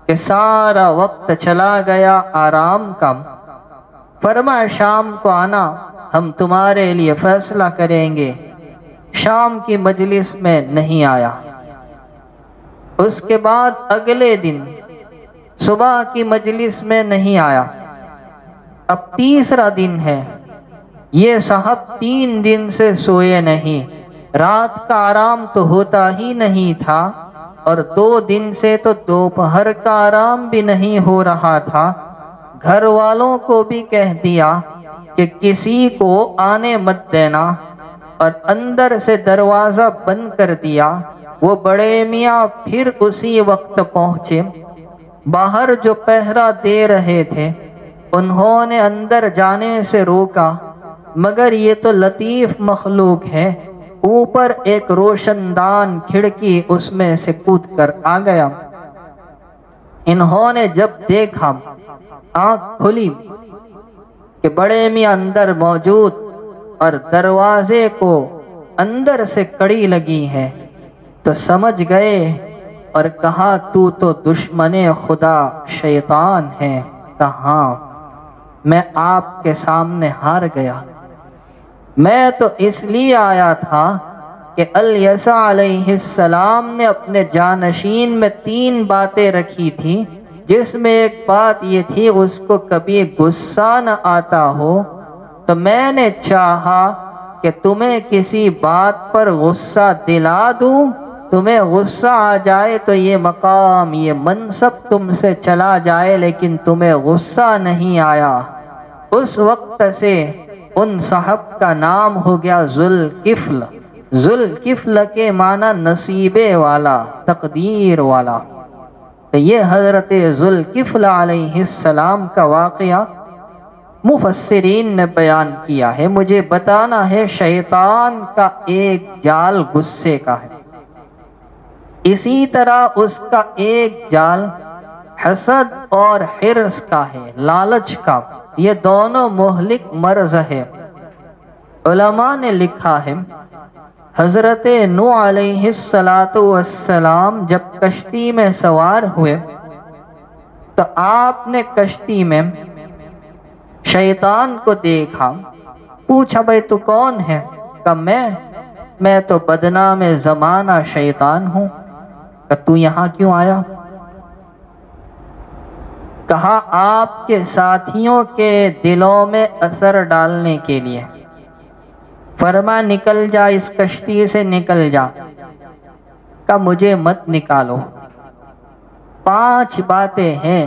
کہ سارا وقت چلا گیا آرام کا۔ فرمایا شام کو آنا، ہم تمہارے لیے فیصلہ کریں گے۔ شام کی مجلس میں نہیں آیا۔ اس کے بعد اگلے دن صبح کی مجلس میں نہیں آیا۔ اب تیسرا دن ہے، یہ صاحب 3 دن سے سوئے نہیں، رات کا آرام تو ہوتا ہی نہیں تھا، اور 2 دن سے تو دوپہر کا آرام بھی نہیں ہو رہا تھا۔ گھر والوں کو بھی کہہ دیا کہ کسی کو آنے مت دینا، اور اندر سے دروازہ بند کر دیا۔ وہ بڑے میاں پھر اسی وقت پہنچے۔ باہر جو پہرا دے رہے تھے انہوں نے اندر جانے سے روکا، مگر یہ تو لطیف مخلوق ہے، اوپر ایک روشن دان کھڑکی، اس میں سے کود کر آ گیا۔ انہوں نے جب دیکھا، آنکھ کھلی کہ بڑے میاں اندر موجود اور دروازے کو اندر سے کڑی لگی ہے، تو سمجھ گئے اور کہا تو دشمن خدا شیطان ہے۔ کہاں میں آپ کے سامنے ہار گیا، میں تو اس لیے آیا تھا کہ الیسع علیہ السلام نے اپنے جانشین میں 3 باتیں رکھی تھی، جس میں ایک بات یہ تھی اس کو کبھی غصہ نہ آتا ہو، تو میں نے چاہا کہ تمہیں کسی بات پر غصہ دلا دوں، تمہیں غصہ آ جائے تو یہ مقام یہ منصب تم سے چلا جائے، لیکن تمہیں غصہ نہیں آیا۔ اس وقت سے ان صاحب کا نام ہو گیا ذوالکفل۔ ذوالکفل کے معنی نصیبے والا، تقدیر والا۔ تو یہ حضرت ذوالکفل علیہ السلام کا واقعہ مفسرین نے بیان کیا ہے۔ مجھے بتانا ہے شیطان کا ایک جال غصے کا ہے، اسی طرح اس کا ایک جال حسد اور حرص کا ہے، لالچ کا۔ یہ دونوں مہلک مرض ہے۔ علماء نے لکھا ہے حضرت نوح علیہ السلام جب کشتی میں سوار ہوئے تو آپ نے کشتی میں شیطان کو دیکھا، پوچھا بھائی تو کون ہے؟ کہا میں تو بدنام زمانہ شیطان ہوں۔ کہا تو یہاں کیوں آیا؟ کہا آپ کے ساتھیوں کے دلوں میں اثر ڈالنے کے لیے۔ فرما نکل جا، اس کشتی سے نکل جا۔ کہا مجھے مت نکالو، 5 باتیں ہیں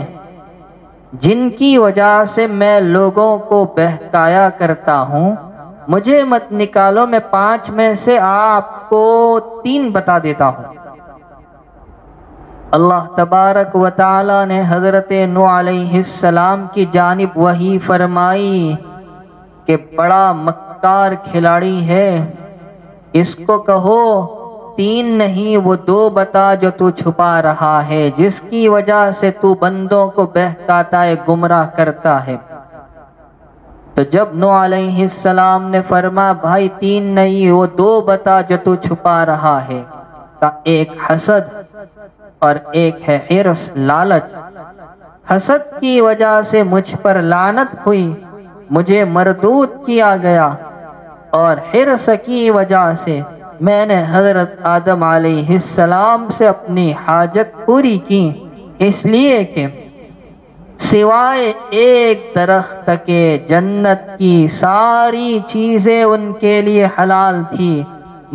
جن کی وجہ سے میں لوگوں کو بہکایا کرتا ہوں، مجھے مت نکالو، میں 5 میں سے آپ کو 3 بتا دیتا ہوں۔ اللہ تبارک و تعالی نے حضرت نوح علیہ السلام کی جانب وحی فرمائی کہ بڑا اداکار کھلاڑی ہے، اس کو کہو 3 نہیں وہ 2 بتا جو تو چھپا رہا ہے، جس کی وجہ سے تو بندوں کو بہکاتا ہے، گمراہ کرتا ہے۔ تو جب نوح علیہ السلام نے فرمایا بھائی 3 نہیں وہ 2 بتا جو تو چھپا رہا ہے، کہ ایک حسد اور ایک ہے حرص، لالچ۔ حسد کی وجہ سے مجھ پر لعنت ہوئی، مجھے مردود کیا گیا، اور حرص کی وجہ سے میں نے حضرت آدم علیہ السلام سے اپنی حاجت پوری کی، اس لیے کہ سوائے ایک درخت کے جنت کی ساری چیزیں ان کے لیے حلال تھی،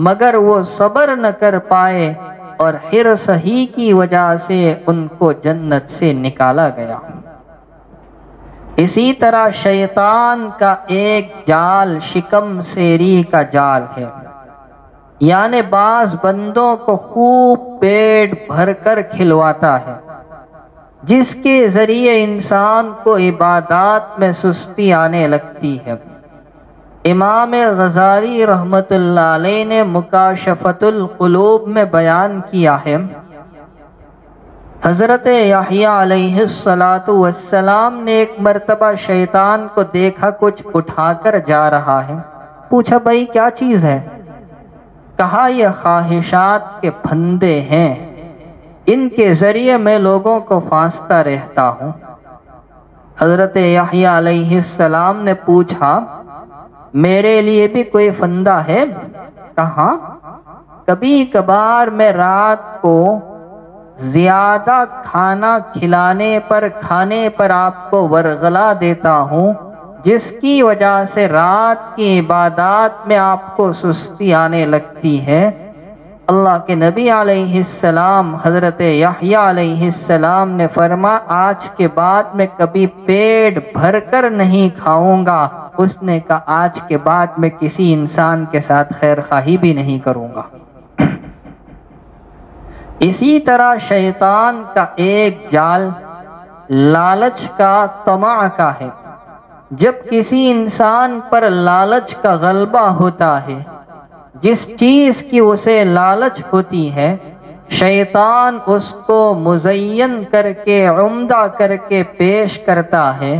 مگر وہ صبر نہ کر پائے اور حرص ہی کی وجہ سے ان کو جنت سے نکالا گیا۔ اسی طرح شیطان کا ایک جال شکم سیری کا جال ہے، یعنی بعض بندوں کو خوب پیٹ بھر کر کھلواتا ہے، جس کے ذریعے انسان کو عبادات میں سستی آنے لگتی ہے۔ امام غزالی رحمۃ اللہ علیہ نے مکاشفۃ القلوب میں بیان کیا ہے، حضرت یحییٰ علیہ السلام نے ایک مرتبہ شیطان کو دیکھا کچھ اٹھا کر جا رہا ہے، پوچھا بھائی کیا چیز ہے؟ کہا یہ خواہشات کے پھندے ہیں، ان کے ذریعے میں لوگوں کو پھانستا رہتا ہوں۔ حضرت یحییٰ علیہ السلام نے پوچھا میرے لیے بھی کوئی فندہ ہے؟ کہا کبھی کبھار میں رات کو زیادہ کھانا کھانے پر آپ کو ورغلا دیتا ہوں، جس کی وجہ سے رات کی عبادات میں آپ کو سستی آنے لگتی ہے۔ اللہ کے نبی علیہ السلام حضرت یحییٰ علیہ السلام نے فرمایا آج کے بعد میں کبھی پیٹ بھر کر نہیں کھاؤں گا۔ اس نے کہا آج کے بعد میں کسی انسان کے ساتھ خیر خواہی بھی نہیں کروں گا۔ اسی طرح شیطان کا ایک جال لالچ کا، طمع کا ہے۔ جب کسی انسان پر لالچ کا غلبہ ہوتا ہے، جس چیز کی اسے لالچ ہوتی ہے، شیطان اس کو مزین کر کے عمدہ کر کے پیش کرتا ہے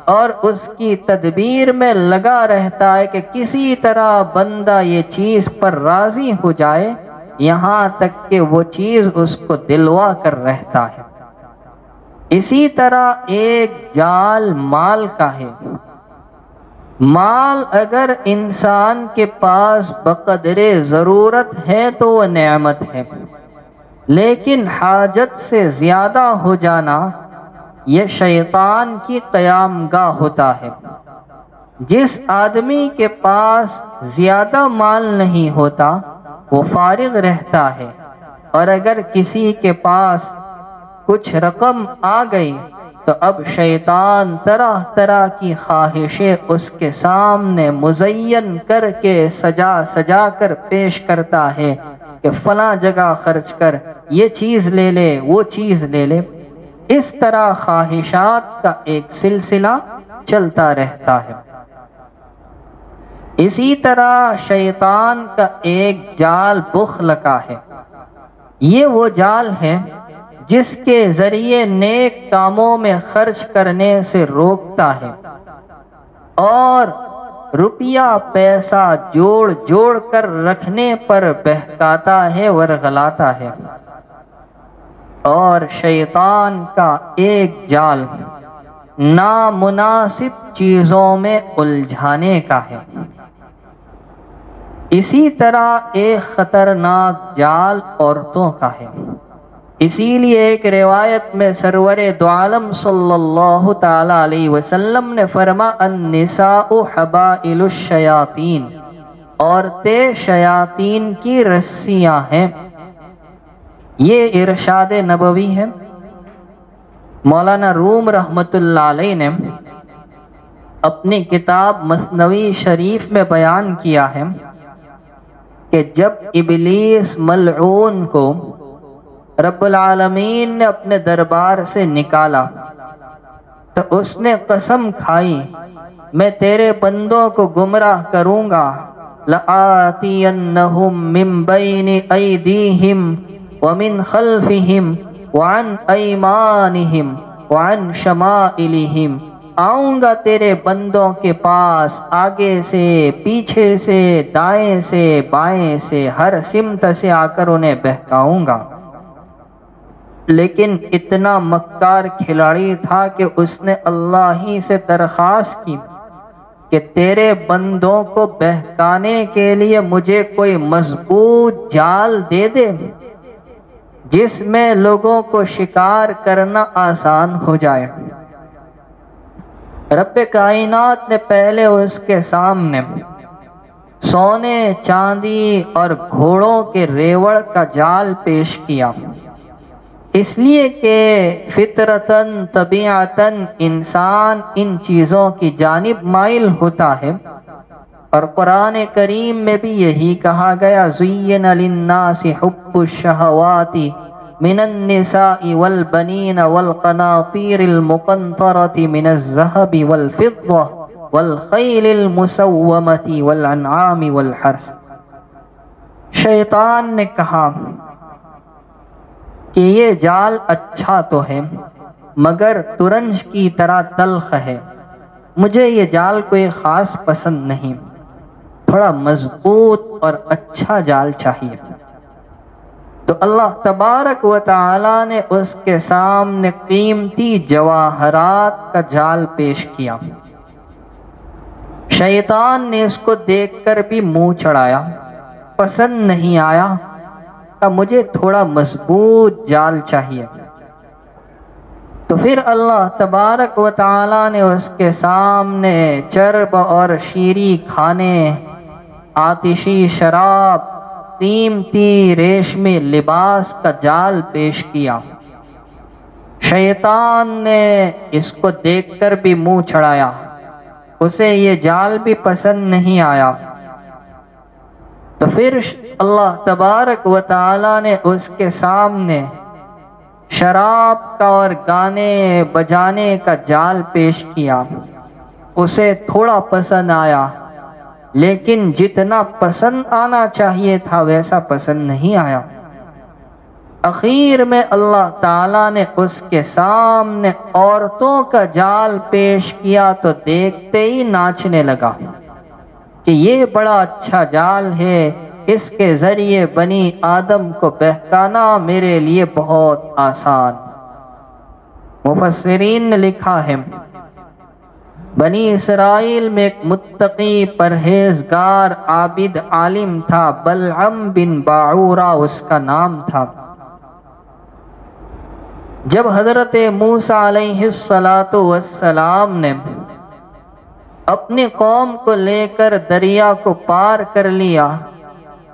اور اس کی تدبیر میں لگا رہتا ہے کہ کسی طرح بندہ یہ چیز پر راضی ہو جائے، یہاں تک کہ وہ چیز اس کو دلوا کر رہتا ہے۔ اسی طرح ایک جال مال کا ہے۔ مال اگر انسان کے پاس بقدر ضرورت ہے تو وہ نعمت ہے، لیکن حاجت سے زیادہ ہو جانا یہ شیطان کی قیام گاہ ہوتا ہے۔ جس آدمی کے پاس زیادہ مال نہیں ہوتا وہ فارغ رہتا ہے، اور اگر کسی کے پاس کچھ رقم آ گئی تو اب شیطان طرح طرح کی خواہشیں اس کے سامنے مزین کر کے سجا کر پیش کرتا ہے کہ فلاں جگہ خرچ کر، یہ چیز لے لے، وہ چیز لے لے۔ اس طرح خواہشات کا ایک سلسلہ چلتا رہتا ہے۔ اسی طرح شیطان کا ایک جال بخل کا ہے۔ یہ وہ جال ہے جس کے ذریعے نیک کاموں میں خرچ کرنے سے روکتا ہے اور روپیہ پیسہ جوڑ کر رکھنے پر بہکاتا ہے، ورغلاتا ہے۔ اور شیطان کا ایک جال نامناسب چیزوں میں الجھانے کا ہے۔ اسی طرح ایک خطرناک جال عورتوں کا ہے۔ اسی لیے ایک روایت میں سرور دو عالم صلی اللہ تعالی علیہ وسلم نے فرمایا النساء حبائل الشیاطین، عورتیں شیاطین کی رسیاں ہیں۔ یہ ارشاد نبوی ہے۔ مولانا روم رحمۃ اللہ علیہ نے اپنی کتاب مثنوی شریف میں بیان کیا ہے کہ جب ابلیس ملعون کو رب العالمین نے اپنے دربار سے نکالا تو اس نے قسم کھائی میں تیرے بندوں کو گمراہ کروں گا۔ لَآتِيَنَّهُم مِّن بَيْنِ أَيْدِيهِمْ وَمِنْ خَلْفِهِمْ وَعَنْ أَيْمَانِهِمْ وَعَنْ شَمَائِلِهِمْ، آؤں گا تیرے بندوں کے پاس آگے سے، پیچھے سے، دائیں سے، بائیں سے، ہر سمت سے آ کر انہیں بہکاؤں گا۔ لیکن اتنا مکار کھلاڑی تھا کہ اس نے اللہ ہی سے درخواست کی کہ تیرے بندوں کو بہکانے کے لیے مجھے کوئی مضبوط جال دے دے جس میں لوگوں کو شکار کرنا آسان ہو جائے۔ رب کائنات نے پہلے اس کے سامنے سونے، چاندی اور گھوڑوں کے ریوڑ کا جال پیش کیا، اس لیے کہ فطرتاً، طبیعتاً انسان ان چیزوں کی جانب مائل ہوتا ہے، اور قرآن کریم میں بھی یہی کہا گیا زُيِّنَ لِلنَّاسِ حُبُّ الشَّهَوَاتِ مِنَ النِّسَاءِ وَالْبَنِينَ وَالْقَنَاطِيرِ الْمُقَنطَرَةِ مِنَ الذَّهَبِ وَالْفِضَّةِ وَالْخَيْلِ الْمُسَوَّمَةِ وَالْأَنْعَامِ وَالْحَرْثِ۔ شیطان نے کہا کہ یہ جال اچھا تو ہے مگر ترنج کی طرح تلخ ہے، مجھے یہ جال کوئی خاص پسند نہیں، تھوڑا مضبوط اور اچھا جال چاہیے۔ تو اللہ تبارک و تعالی نے اس کے سامنے قیمتی جواہرات کا جال پیش کیا۔ شیطان نے اس کو دیکھ کر بھی منہ چڑھایا، پسند نہیں آیا، کہ مجھے تھوڑا مضبوط جال چاہیے۔ تو پھر اللہ تبارک و تعالی نے اس کے سامنے چرب اور شیریں کھانے، آتشی شراب، قیمتی ریشمی لباس کا جال پیش کیا۔ شیطان نے اس کو دیکھ کر بھی منہ چڑھایا، اسے یہ جال بھی پسند نہیں آیا۔ تو پھر اللہ تبارک و تعالی نے اس کے سامنے شراب کا اور گانے بجانے کا جال پیش کیا، اسے تھوڑا پسند آیا، لیکن جتنا پسند آنا چاہیے تھا ویسا پسند نہیں آیا۔ اخیر میں اللہ تعالیٰ نے اس کے سامنے عورتوں کا جال پیش کیا تو دیکھتے ہی ناچنے لگا کہ یہ بڑا اچھا جال ہے، اس کے ذریعے بنی آدم کو بہکانا میرے لیے بہت آسان۔ مفسرین نے لکھا ہے بنی اسرائیل میں ایک متقی، پرہیزگار، عابد، عالم تھا، بلعم بن باعورہ اس کا نام تھا۔ جب حضرت موسیٰ علیہ السلام نے اپنی قوم کو لے کر دریا کو پار کر لیا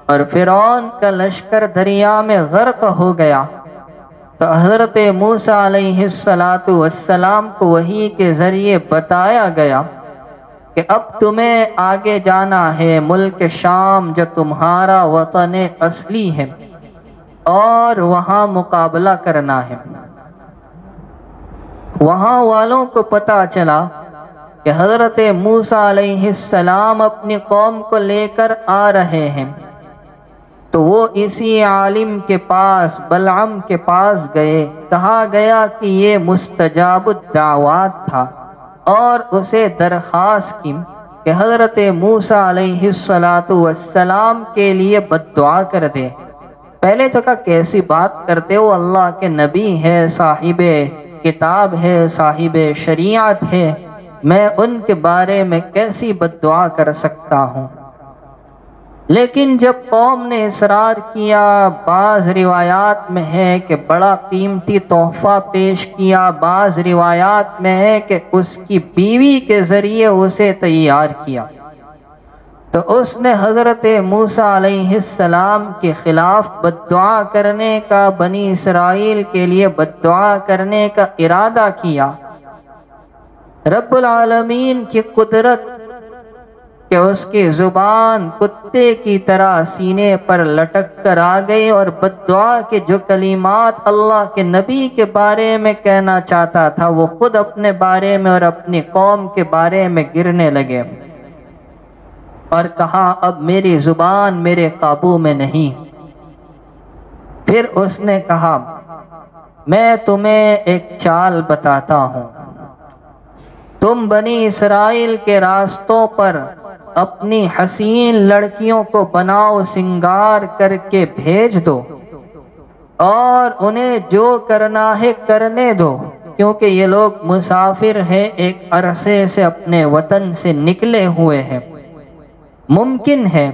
اور فرعون کا لشکر دریا میں غرق ہو گیا، تو حضرت موسیٰ علیہ السلام کو وحی کے ذریعے بتایا گیا کہ اب تمہیں آگے جانا ہے ملک شام جو تمہارا وطن اصلی ہے، اور وہاں مقابلہ کرنا ہے۔ وہاں والوں کو پتہ چلا کہ حضرت موسیٰ علیہ السلام اپنی قوم کو لے کر آ رہے ہیں، تو وہ اسی عالم کے پاس، بلعم کے پاس گئے۔ کہا گیا کہ یہ مستجاب الدعوات تھا، اور اسے درخواست کی کہ حضرت موسیٰ علیہ السلام کے لیے بد دعا کر دے۔ پہلے تو کہا کیسی بات کرتے ہو، اللہ کے نبی ہے، صاحب کتاب ہے، صاحب شریعت ہے، میں ان کے بارے میں کیسی بد دعا کر سکتا ہوں؟ لیکن جب قوم نے اصرار کیا، بعض روایات میں ہے کہ بڑا قیمتی تحفہ پیش کیا، بعض روایات میں ہے کہ اس کی بیوی کے ذریعے اسے تیار کیا، تو اس نے حضرت موسیٰ علیہ السلام کے خلاف بد دعا کرنے کا، بنی اسرائیل کے لیے بد دعا کرنے کا ارادہ کیا۔ رب العالمین کی قدرت کہ اس کی زبان کتے کی طرح سینے پر لٹک کر آ گئی، اور بد دعا کے جو کلمات اللہ کے نبی کے بارے میں کہنا چاہتا تھا وہ خود اپنے بارے میں اور اپنی قوم کے بارے میں گرنے لگے، اور کہا اب میری زبان میرے قابو میں نہیں۔ پھر اس نے کہا میں تمہیں ایک چال بتاتا ہوں، تم بنی اسرائیل کے راستوں پر اپنی حسین لڑکیوں کو بناؤ سنگار کر کے بھیج دو، اور انہیں جو کرنا ہے کرنے دو، کیونکہ یہ لوگ مسافر ہیں، ایک عرصے سے اپنے وطن سے نکلے ہوئے ہیں، ممکن ہے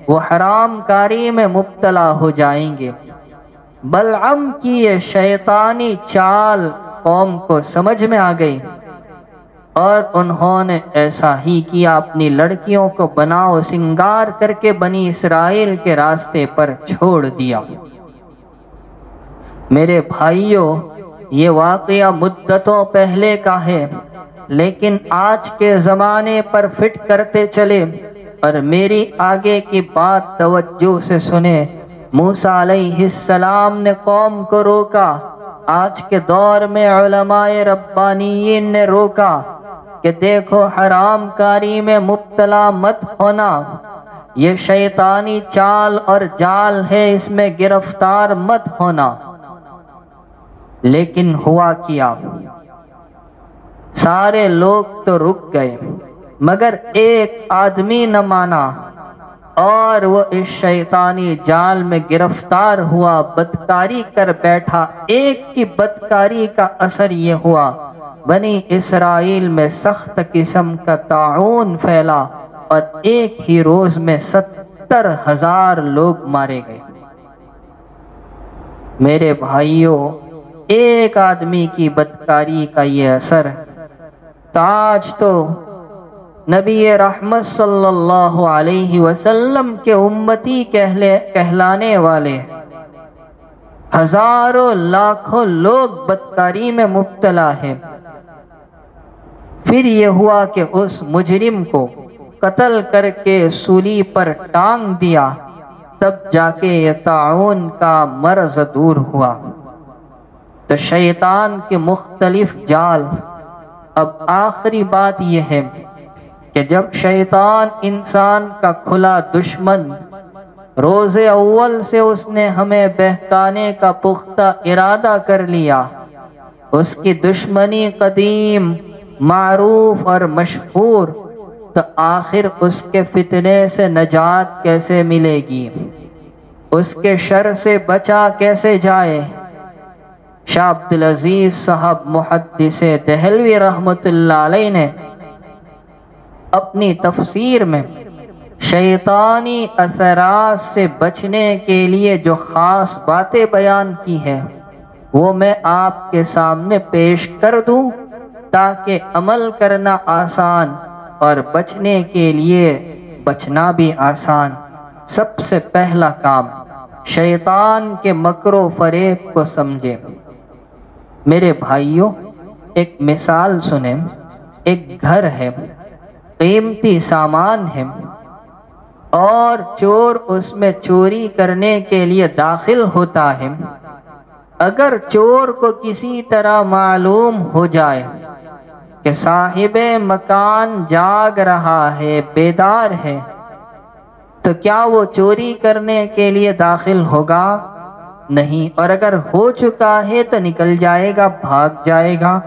وہ حرام کاری میں مبتلا ہو جائیں گے۔ بلعم کی یہ شیطانی چال قوم کو سمجھ میں آ گئی، اور انہوں نے ایسا ہی کیا، اپنی لڑکیوں کو بناؤ سنگار کر کے بنی اسرائیل کے راستے پر چھوڑ دیا۔ میرے بھائیوں، یہ واقعہ مدتوں پہلے کا ہے، لیکن آج کے زمانے پر فٹ کرتے چلے، اور میری آگے کی بات توجہ سے سنیں۔ موسیٰ علیہ السلام نے قوم کو روکا، آج کے دور میں علماء ربانیین نے روکا کہ دیکھو حرام کاری میں مبتلا مت ہونا، یہ شیطانی چال اور جال ہے، اس میں گرفتار مت ہونا۔ لیکن ہوا کیا، سارے لوگ تو رک گئے، مگر ایک آدمی نہ مانا، اور وہ اس شیطانی جال میں گرفتار ہوا، بدکاری کر بیٹھا۔ ایک کی بدکاری کا اثر یہ ہوا بنی اسرائیل میں سخت قسم کا طاعون پھیلا، اور ایک ہی روز میں 70,000 لوگ مارے گئے۔ میرے بھائیوں، ایک آدمی کی بدکاری کا یہ اثر، تاج تو نبی رحمت صلی اللہ علیہ وسلم کے امتی کہلانے والے ہزاروں لاکھوں لوگ بدکاری میں مبتلا ہیں۔ پھر یہ ہوا کہ اس مجرم کو قتل کر کے سولی پر ٹانگ دیا، تب جا کے یہ طاعون کا مرض دور ہوا۔ تو شیطان کے مختلف جال۔ اب آخری بات یہ ہے کہ جب شیطان انسان کا کھلا دشمن، روز اول سے اس نے ہمیں بہکانے کا پختہ ارادہ کر لیا، اس کی دشمنی قدیم، معروف اور مشہور، تو آخر اس کے فتنے سے نجات کیسے ملے گی؟ اس کے شر سے بچا کیسے جائے؟ شاہ عبدالعزیز صاحب محدث دہلوی رحمۃ اللہ علیہ نے اپنی تفسیر میں شیطانی اثرات سے بچنے کے لیے جو خاص باتیں بیان کی ہیں وہ میں آپ کے سامنے پیش کر دوں تاکہ عمل کرنا آسان اور بچنے کے لیے بچنا بھی آسان۔ سب سے پہلا کام، شیطان کے مکر و فریب کو سمجھے۔ میرے بھائیوں، ایک مثال سنیں۔ ایک گھر ہے، قیمتی سامان ہے، اور چور اس میں چوری کرنے کے لیے داخل ہوتا ہے۔ اگر چور کو کسی طرح معلوم ہو جائے کہ صاحب مکان جاگ رہا ہے، بیدار ہے، تو کیا وہ چوری کرنے کے لیے داخل ہوگا؟ نہیں۔ اور اگر ہو چکا ہے تو نکل جائے گا، بھاگ جائے گا۔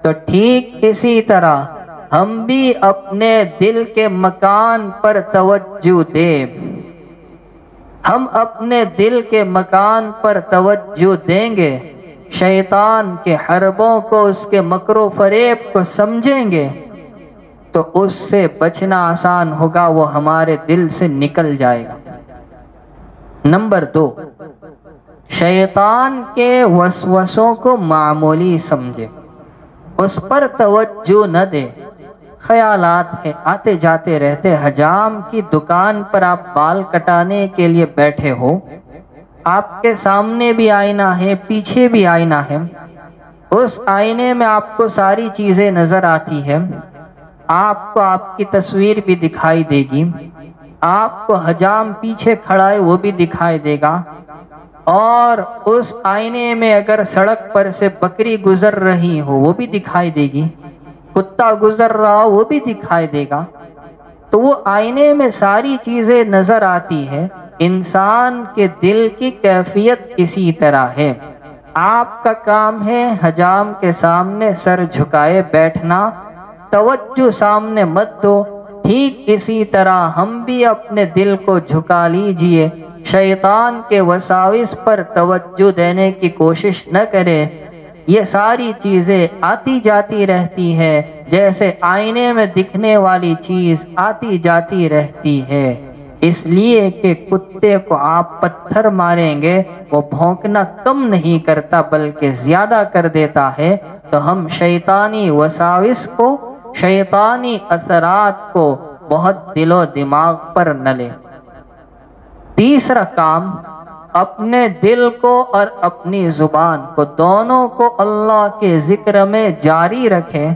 تو ٹھیک اسی طرح ہم بھی اپنے دل کے مکان پر توجہ دیں۔ ہم اپنے دل کے مکان پر توجہ دیں گے، شیطان کے حربوں کو، اس کے مکر و فریب کو سمجھیں گے، تو اس سے بچنا آسان ہوگا، وہ ہمارے دل سے نکل جائے گا۔ نمبر 2، شیطان کے وسوسوں کو معمولی سمجھے، اس پر توجہ نہ دے۔ خیالات ہیں، آتے جاتے رہتے۔ حجام کی دکان پر آپ بال کٹانے کے لیے بیٹھے ہو، آپ کے سامنے بھی آئینہ ہے، پیچھے بھی آئینہ ہے، اس آئینے میں آپ کو ساری چیزیں نظر آتی ہیں، آپ کو آپ کی تصویر بھی دکھائی دے گی، آپ کو حجام پیچھے کھڑا ہے وہ بھی دکھائی دے گا، اور اس آئینے میں اگر سڑک پر سے بکری گزر رہی ہو وہ بھی دکھائی دے گی، کتا گزر رہا ہو وہ بھی دکھائی دے گا۔ تو وہ آئینے میں ساری چیزیں نظر آتی ہے۔ انسان کے دل کی کیفیت اسی طرح ہے۔ آپ کا کام ہے حجام کے سامنے سر جھکائے بیٹھنا، توجہ سامنے مت دو۔ ٹھیک اسی طرح ہم بھی اپنے دل کو جھکا لیجئے، شیطان کے وساوس پر توجہ دینے کی کوشش نہ کرے۔ یہ ساری چیزیں آتی جاتی رہتی ہے، جیسے آئینے میں دکھنے والی چیز آتی جاتی رہتی ہے۔ اس لیے کہ کتے کو آپ پتھر ماریں گے وہ بھونکنا کم نہیں کرتا بلکہ زیادہ کر دیتا ہے۔ تو ہم شیطانی وساوس کو، شیطانی اثرات کو بہت دل و دماغ پر نہ لیں۔ تیسرا کام، اپنے دل کو اور اپنی زبان کو دونوں کو اللہ کے ذکر میں جاری رکھیں،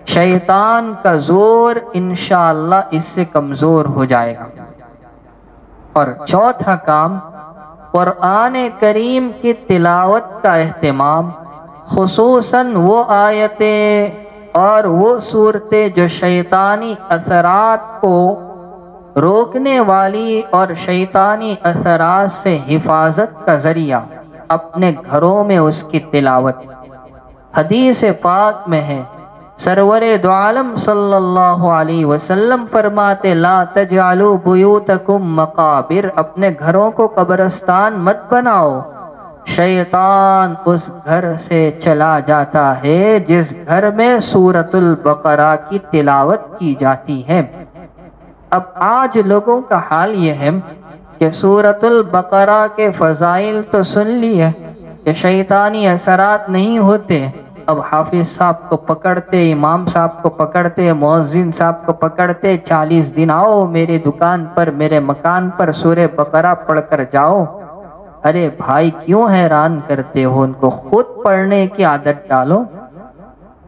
شیطان کا زور انشاءاللہ اس سے کمزور ہو جائے گا۔ اور چوتھا کام، قرآن کریم کی تلاوت کا اہتمام، خصوصاً وہ آیتیں اور وہ صورتیں جو شیطانی اثرات کو روکنے والی اور شیطانی اثرات سے حفاظت کا ذریعہ، اپنے گھروں میں اس کی تلاوت۔ حدیث پاک میں ہے، سرور دو عالم صلی اللہ علیہ وسلم فرماتے، لا تجعلوا بیوتکم مقابر، اپنے گھروں کو قبرستان مت بناؤ۔ شیطان اس گھر سے چلا جاتا ہے جس گھر میں سورۃ البقرہ کی تلاوت کی جاتی ہے۔ اب آج لوگوں کا حال یہ ہے کہ سورۃ البقرہ کے فضائل تو سن لیے کہ شیطانی اثرات نہیں ہوتے، اب حافظ صاحب کو پکڑتے، امام صاحب کو پکڑتے، مؤذن صاحب کو پکڑتے، 40 دن آؤ میرے دکان پر، میرے مکان پر سورہ بقرہ پڑھ کر جاؤ۔ ارے بھائی کیوں حیران کرتے ہو؟ ان کو خود پڑھنے کی عادت ڈالو۔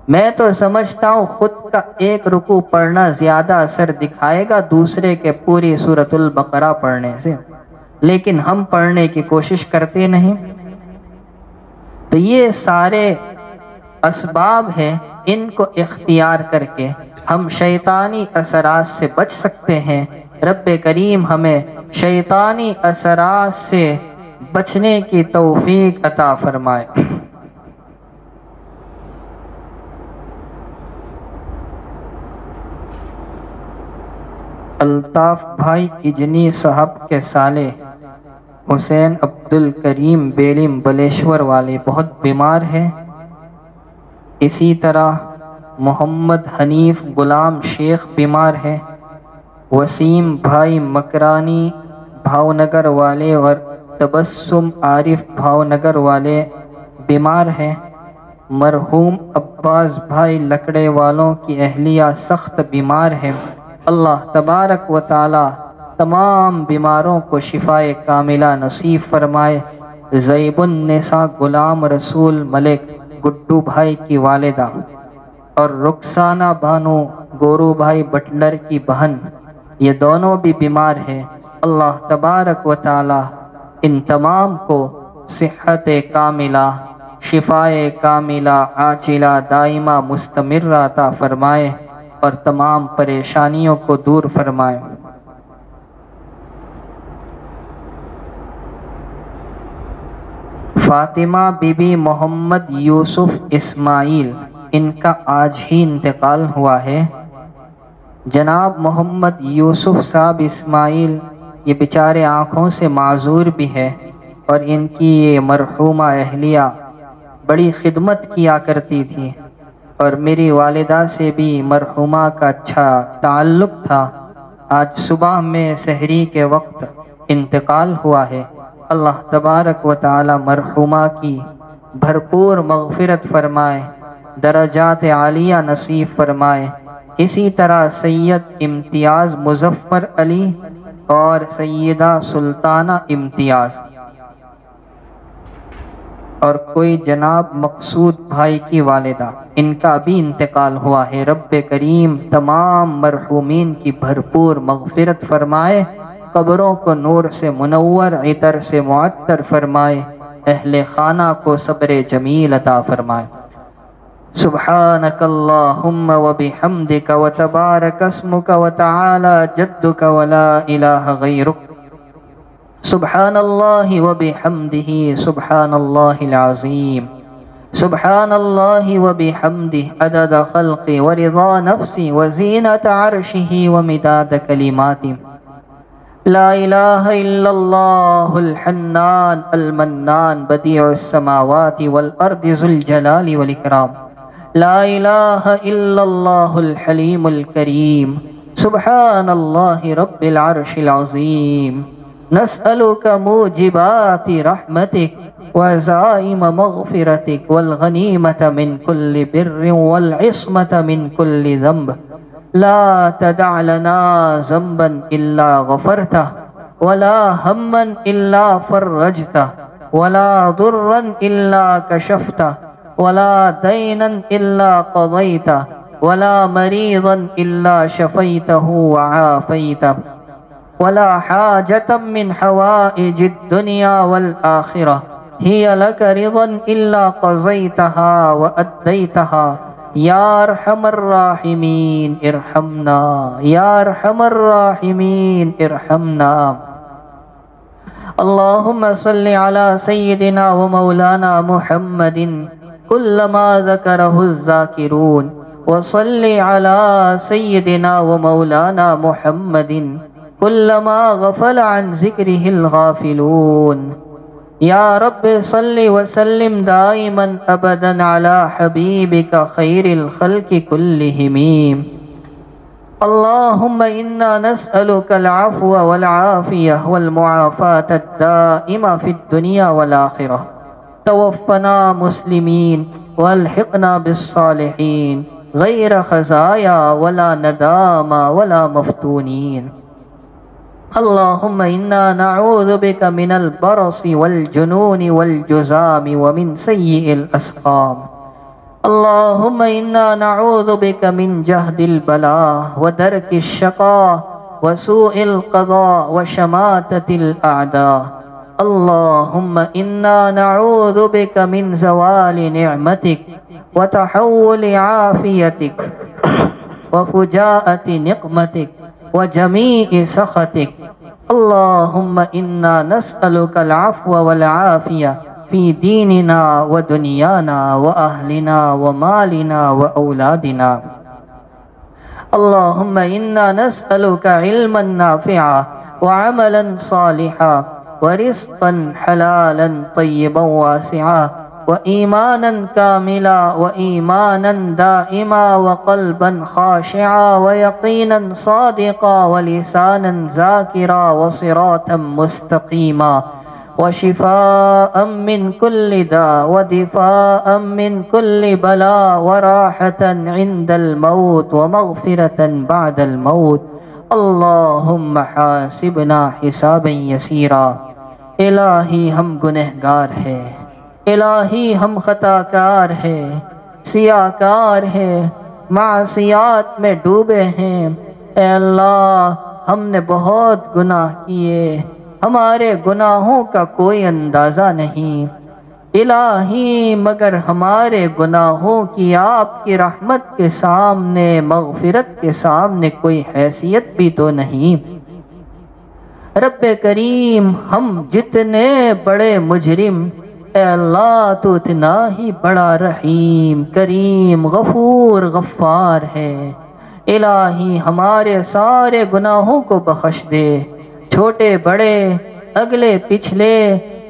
میں تو سمجھتا ہوں خود کا ایک رکوع پڑھنا زیادہ اثر دکھائے گا دوسرے کے پوری سورۃ البقرہ پڑھنے سے، لیکن ہم پڑھنے کی کوشش کرتے نہیں۔ تو یہ سارے اسباب ہیں، ان کو اختیار کر کے ہم شیطانی اثرات سے بچ سکتے ہیں۔ رب کریم ہمیں شیطانی اثرات سے بچنے کی توفیق عطا فرمائے۔ الطاف بھائی اجنی صاحب کے سالے حسین عبدالکریم بیلم بلیشور والے بہت بیمار ہیں۔ اسی طرح محمد حنیف غلام شیخ بیمار ہے، وسیم بھائی مکرانی بھاؤ نگر والے اور تبسم عارف بھاؤ نگر والے بیمار ہیں۔ مرحوم عباس بھائی لکڑے والوں کی اہلیہ سخت بیمار ہیں۔ اللہ تبارک و تعالی تمام بیماروں کو شفائے کاملہ نصیب فرمائے۔ زیب النساء غلام رسول ملک گڈو بھائی کی والدہ اور رخسانہ بانو گورو بھائی بٹلر کی بہن، یہ دونوں بھی بیمار ہیں۔ اللہ تبارک و تعالی ان تمام کو صحت کاملہ، شفائے کاملہ، عاجلہ دائمہ مستمرہ عطا فرمائے اور تمام پریشانیوں کو دور فرمائے۔ فاطمہ بی بی محمد یوسف اسماعیل، ان کا آج ہی انتقال ہوا ہے۔ جناب محمد یوسف صاحب اسماعیل یہ بیچارے آنکھوں سے معذور بھی ہے، اور ان کی یہ مرحومہ اہلیہ بڑی خدمت کیا کرتی تھی، اور میری والدہ سے بھی مرحومہ کا اچھا تعلق تھا۔ آج صبح میں سحری کے وقت انتقال ہوا ہے۔ اللہ تبارک و تعالی مرحومہ کی بھرپور مغفرت فرمائے، درجات عالیہ نصیب فرمائے۔ اسی طرح سید امتیاز مظفر علی اور سیدہ سلطانہ امتیاز، اور کوئی جناب مقصود بھائی کی والدہ، ان کا بھی انتقال ہوا ہے۔ رب کریم تمام مرحومین کی بھرپور مغفرت فرمائے، قبروں کو نور سے منور، عطر سے معطر فرمائے، اہل خانہ کو صبر جمیل عطا فرمائے۔ سبحانک اللہم وبحمدک وتبارک اسمک وتعالی جدک ولا الہ غیرک، سبحان اللہ وبحمدہ، سبحان اللہ العظیم، سبحان اللہ وبحمدہ عدد خلقی ورضا نفسی وزینت عرشہ ومداد کلماتی، لا الہ الا اللہ الحنان المنان بدیع السماوات والارض ذو الجلال والاکرام، لا الہ الا اللہ الحلیم الکریم، سبحان اللہ رب العرش العظیم، نسألك موجبات رحمتك وعزائم مغفرتك والغنیمة من كل بر والعصمة من كل ذنب، لا تدع لنا ذنبا إلا غفرته ولا هما إلا فرجته ولا ضرا إلا كشفته ولا دينا إلا قضيته ولا مريضا إلا شفيته وعافيته ولا حاجة من حوائج الدنيا والآخرة هي لك رضا إلا قضيتها وأديتها، یا ارحم الراحمین ارحمنا، یا ارحم الراحمین ارحمنا۔ اللہم صل علی سیدنا و مولانا محمد کلما ذکرہ الذاکرون، وصل علی سیدنا و مولانا محمد کلما غفل عن ذکرہ الغافلون۔ یا رب صل وسلم دائما ابدا علی حبیبک خیر الخلق کلہم۔ اللہم انا نسألک العفو والعافیہ والمعافاة الدائمہ فی الدنیا والآخرہ، توفنا مسلمین والحقنا بالصالحین، غیر خزایا ولا ندامہ ولا مفتونین۔ اللہم انا نعوذ بک من البرص والجنون والجزام ومن سیئ الاسقام، اللہم انا نعوذ بک من جہد البلاء ودرک الشقاء وسوء القضاء وشماتة الاعداء، اللہم انا نعوذ بک من زوال نعمتک وتحول عافیتک وفجاءة نقمتک وجمیع سخطک، اللہم انا نسألک العفو والعافیہ فی دیننا ودنیانا واہلنا ومالنا واولادنا، اللہم انا نسألک علما نافعا وعملا صالحا ورزقا حلالا طیبا واسعا وإيمانا كاملا وإيمانا دائما وقلبا خاشعا ويقينا صادقا ولسانا ذاكرا وصراطا مستقيما وشفاء من كل داء ودفاء من كل بلاء وراحة عند الموت ومغفرة بعد الموت، اللهم حاسبنا حسابا يسيرا۔ الہی ہم گنہگار ہیں، الہی ہم خطا کار ہیں، سیاہ کار ہیں، معصیات میں ڈوبے ہیں، اے اللہ ہم نے بہت گناہ کیے، ہمارے گناہوں کا کوئی اندازہ نہیں، الہی مگر ہمارے گناہوں کی آپ کی رحمت کے سامنے، مغفرت کے سامنے کوئی حیثیت بھی تو نہیں۔ رب کریم ہم جتنے بڑے مجرم، اے اللہ تو اتنا ہی بڑا رحیم کریم غفور غفار ہے، الہی ہمارے سارے گناہوں کو بخش دے، چھوٹے بڑے، اگلے پچھلے،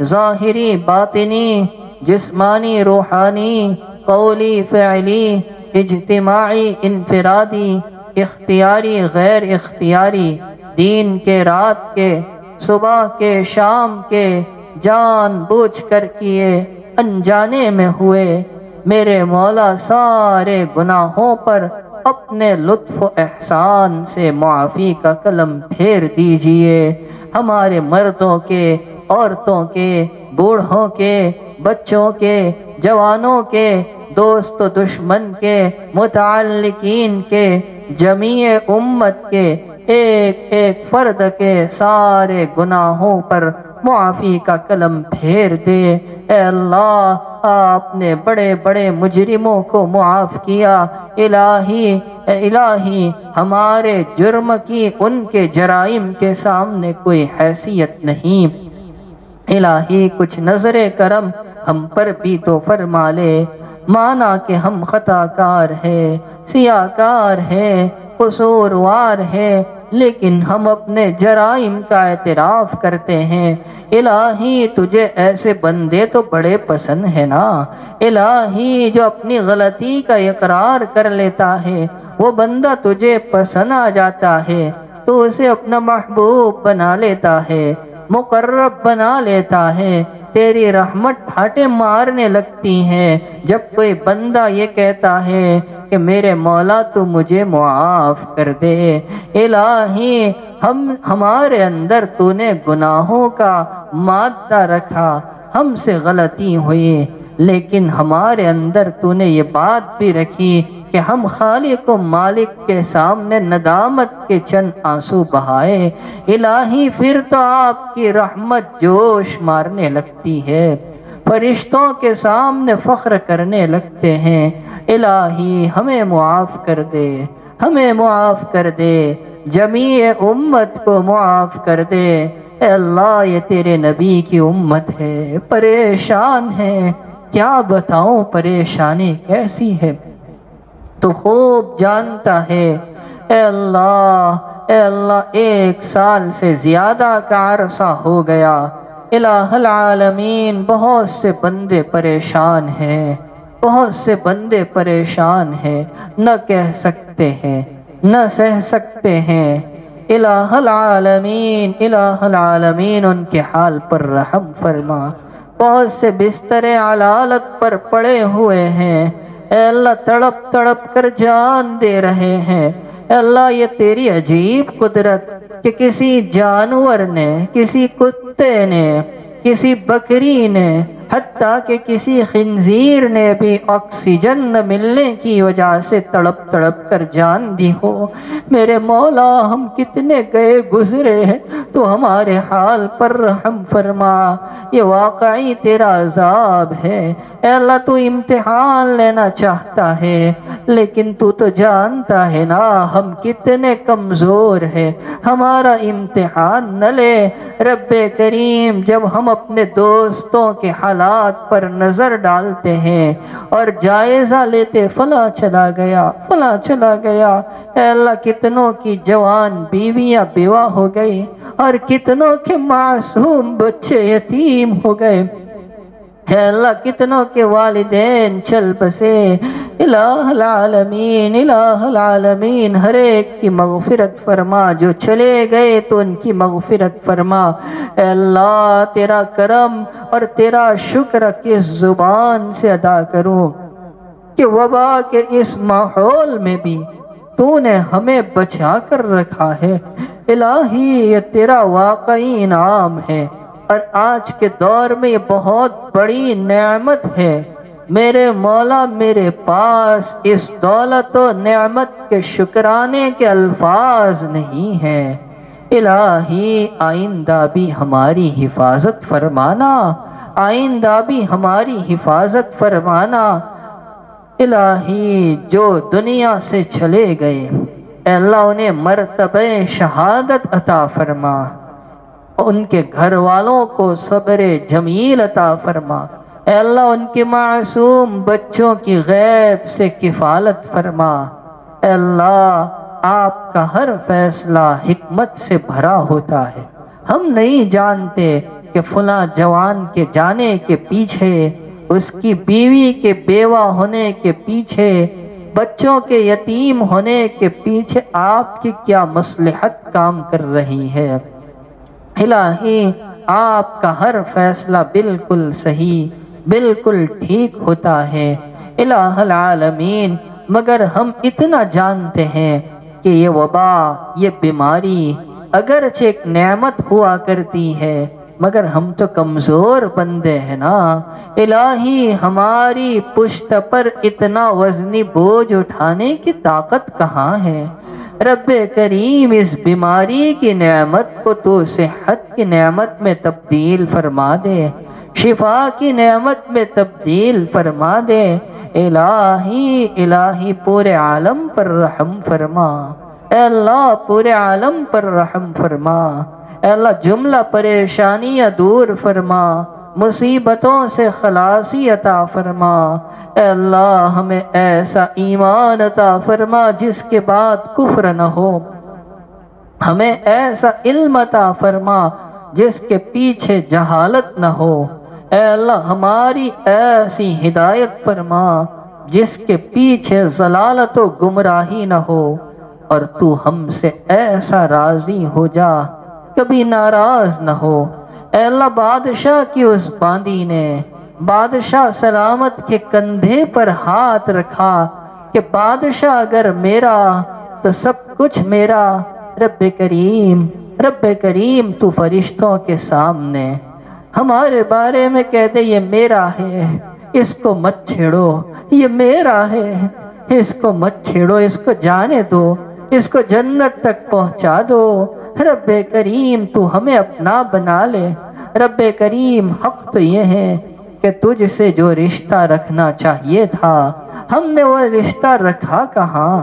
ظاہری باطنی، جسمانی روحانی، قولی فعلی، اجتماعی انفرادی، اختیاری غیر اختیاری، دین کے رات کے، صبح کے شام کے، جان بوجھ کر کیے، انجانے میں ہوئے، میرے مولا سارے گناہوں پر اپنے لطف و احسان سے معافی کا کلم پھیر دیجئے، ہمارے مردوں کے، عورتوں کے، بوڑھوں کے، بچوں کے، جوانوں کے، دوست و دشمن کے، متعلقین کے، جمیع امت کے، ایک ایک فرد کے سارے گناہوں پر معافی کا کلم پھیر دے۔ اے اللہ، آپ نے بڑے بڑے مجرموں کو معاف کیا۔ الہی، اے الہی، ہمارے جرم کی ان کے جرائم کے سامنے کوئی حیثیت نہیں۔ الہی، کچھ نظر کرم ہم پر بھی تو فرما لے، مانا کہ ہم خطا کار ہیں، سیاہ کار ہیں، قصوروار ہیں، لیکن ہم اپنے جرائم کا اعتراف کرتے ہیں۔ الہی، تجھے ایسے بندے تو بڑے پسند ہیں نا۔ الہی، جو اپنی غلطی کا اقرار کر لیتا ہے وہ بندہ تجھے پسند آ جاتا ہے، تو اسے اپنا محبوب بنا لیتا ہے، مقرب بنا لیتا ہے۔ تیری رحمت ٹھاٹے مارنے لگتی ہیں جب کوئی بندہ یہ کہتا ہے کہ میرے مولا تو مجھے معاف کر دے۔ الہی، ہمارے اندر تو نے گناہوں کا مادہ رکھا، ہم سے غلطی ہوئی، لیکن ہمارے اندر تو نے یہ بات بھی رکھی کہ ہم خالق و مالک کے سامنے ندامت کے چند آنسو بہائے۔ الہی، پھر تو آپ کی رحمت جوش مارنے لگتی ہے، فرشتوں کے سامنے فخر کرنے لگتے ہیں۔ الہی، ہمیں معاف کر دے، ہمیں معاف کر دے، جمیع امت کو معاف کر دے۔ اے اللہ، یہ تیرے نبی کی امت ہے، پریشان ہے، کیا بتاؤں پریشانی کیسی ہے، تو خوب جانتا ہے۔ اے اللہ، اے اللہ، 1 سال سے زیادہ کا عرصہ ہو گیا۔ الہ العالمین، بہت سے بندے پریشان ہیں، بہت سے بندے پریشان ہیں، نہ کہہ سکتے ہیں، نہ سہ سکتے ہیں۔ الہ العالمین، الہ العالمین، ان کے حال پر رحم فرما۔ بہت سے بستر علالت پر پڑے ہوئے ہیں، اے اللہ، تڑپ تڑپ کر جان دے رہے ہیں۔ اے اللہ، یہ تیری عجیب قدرت کہ کسی جانور نے، کسی کتے نے، کسی بکری نے، حتیٰ کہ کسی خنزیر نے بھی آکسیجن نہ ملنے کی وجہ سے تڑپ تڑپ کر جان دی ہو۔ میرے مولا، ہم کتنے گئے گزرے ہیں، تو ہمارے حال پر رحم فرما۔ یہ واقعی تیرا عذاب ہے۔ اے اللہ، تو امتحان لینا چاہتا ہے، لیکن تو جانتا ہے نا ہم کتنے کمزور ہیں، ہمارا امتحان نہ لے۔ رب کریم، جب ہم اپنے دوستوں کے حالات پر نظر ڈالتے ہیں اور جائزہ لیتے، فلاں چلا گیا، فلاں چلا گیا، اے اللہ، کتنوں کی جوان بیویاں بیوہ ہو گئی اور کتنوں کے معصوم بچے یتیم ہو گئے، اے اللہ، کتنوں کے والدین چل بسے۔ الہ العالمین، الہ العالمین، ہر ایک کی مغفرت فرما، جو چلے گئے تو ان کی مغفرت فرما۔ اے اللہ، تیرا کرم اور تیرا شکر کس زبان سے ادا کروں کہ وبا کے اس ماحول میں بھی تو نے ہمیں بچا کر رکھا ہے۔ الہی، یہ تیرا واقعی انعام ہے، اور آج کے دور میں یہ بہت بڑی نعمت ہے۔ میرے مولا، میرے پاس اس دولت و نعمت کے شکرانے کے الفاظ نہیں ہیں۔ الہی، آئندہ بھی ہماری حفاظت فرمانا، آئندہ بھی ہماری حفاظت فرمانا۔ الہی، جو دنیا سے چلے گئے، اے اللہ، انہیں مرتبہ شہادت عطا فرما، ان کے گھر والوں کو صبر جمیل عطا فرما۔ اے اللہ، ان کے معصوم بچوں کی غیب سے کفالت فرما۔ اے اللہ، آپ کا ہر فیصلہ حکمت سے بھرا ہوتا ہے۔ ہم نہیں جانتے کہ فلاں جوان کے جانے کے پیچھے، اس کی بیوی کے بیوہ ہونے کے پیچھے، بچوں کے یتیم ہونے کے پیچھے آپ کی کیا مصلحت کام کر رہی ہے۔ الہی، آپ کا ہر فیصلہ بالکل صحیح، بالکل ٹھیک ہوتا ہے۔ الہ العالمین، مگر ہم اتنا جانتے ہیں کہ یہ وبا، یہ بیماری اگرچہ ایک نعمت ہوا کرتی ہے، مگر ہم تو کمزور بندے ہیں نا۔ الہی ہماری پشت پر اتنا وزنی بوجھ اٹھانے کی طاقت کہاں ہے؟ رب کریم اس بیماری کی نعمت کو تو صحت کی نعمت میں تبدیل فرما دے، شفا کی نعمت میں تبدیل فرما دے۔ الہی پورے عالم پر رحم فرما، اے اللہ پورے عالم پر رحم فرما، اے اللہ جملہ پریشانیاں دور فرما، مصیبتوں سے خلاصی عطا فرما، اے اللہ ہمیں ایسا ایمان عطا فرما جس کے بعد کفر نہ ہو، ہمیں ایسا علم عطا فرما جس کے پیچھے جہالت نہ ہو، اے اللہ ہماری ایسی ہدایت فرما جس کے پیچھے ضلالت و گمراہی نہ ہو، اور تو ہم سے ایسا راضی ہو جا کبھی ناراض نہ ہو۔ اے اللہ بادشاہ کی اس باندی نے بادشاہ سلامت کے کندھے پر ہاتھ رکھا کہ بادشاہ اگر میرا تو سب کچھ میرا۔ رب کریم تو فرشتوں کے سامنے ہمارے بارے میں کہہ دے یہ میرا ہے، اس کو مت چھیڑو، یہ میرا ہے، اس کو مت چھیڑو، اس کو جانے دو، اس کو جنت تک پہنچا دو۔ رب کریم تو ہمیں اپنا بنا لے۔ رب کریم حق تو یہ ہے کہ تجھ سے جو رشتہ رکھنا چاہیے تھا ہم نے وہ رشتہ رکھا کہاں؟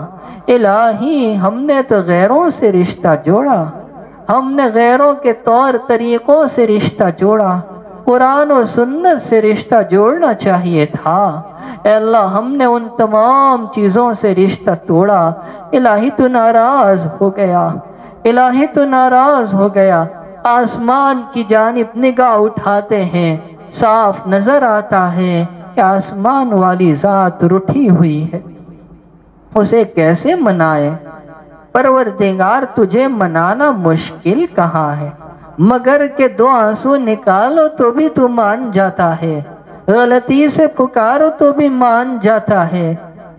الہی ہم نے تو غیروں سے رشتہ جوڑا، ہم نے غیروں کے طور طریقوں سے رشتہ جوڑا، قرآن و سنت سے رشتہ جوڑنا چاہیے تھا۔ اے اللہ ہم نے ان تمام چیزوں سے رشتہ توڑا۔ الہی تو ناراض ہو گیا، الہی تو ناراض ہو گیا۔ آسمان کی جانب نگاہ اٹھاتے ہیں، صاف نظر آتا ہے کہ آسمان والی ذات رٹھی ہوئی ہے، اسے کیسے منائے؟ پروردگار تجھے منانا مشکل کہاں ہے، مگر کہ دو آنسو نکالو تو بھی تو مان جاتا ہے، غلطی سے پکارو تو بھی مان جاتا ہے۔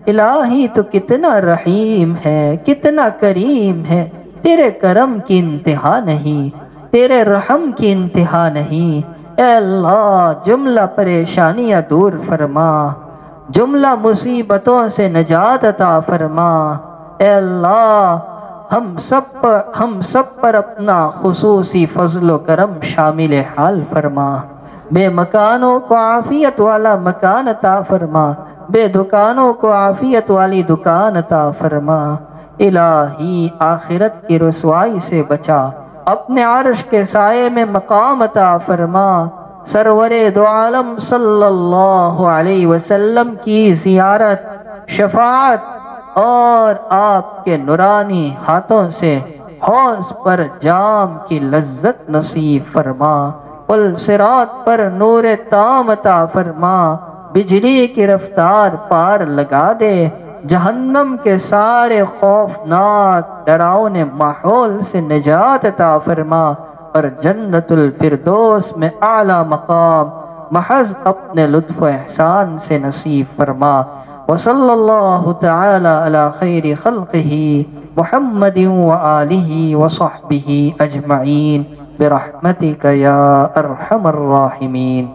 الہی تو کتنا رحیم ہے، کتنا کریم ہے، تیرے کرم کی انتہا نہیں، تیرے رحم کی انتہا نہیں۔ اے اللہ جملہ پریشانیاں دور فرما، جملہ مصیبتوں سے نجات عطا فرما۔ اے اللہ ہم سب پر اپنا خصوصی فضل و کرم شامل حال فرما، بے مکانوں کو عافیت والا مکان عطا فرما، بے دکانوں کو عافیت والی دکان عطا فرما۔ الہی آخرت کی رسوائی سے بچا، اپنے عرش کے سائے میں مقام عطا فرما۔ سرور دو عالم صلی اللہ علیہ وسلم کی زیارت، شفاعت اور آپ کے نورانی ہاتھوں سے حوض پر جام کی لذت نصیب فرما۔ پل صراط پر نور تام عطا فرما، بجلی کی رفتار پار لگا دے، جہنم کے سارے خوفناک ڈراؤنے ماحول سے نجات عطا فرما، اور جنت الفردوس میں اعلیٰ مقام محض اپنے لطف و احسان سے نصیب فرما۔ وصلی اللہ تعالی علی خیر خلقہ محمد وآلہ وصحبہ اجمعین برحمتک یا ارحم الراحمین۔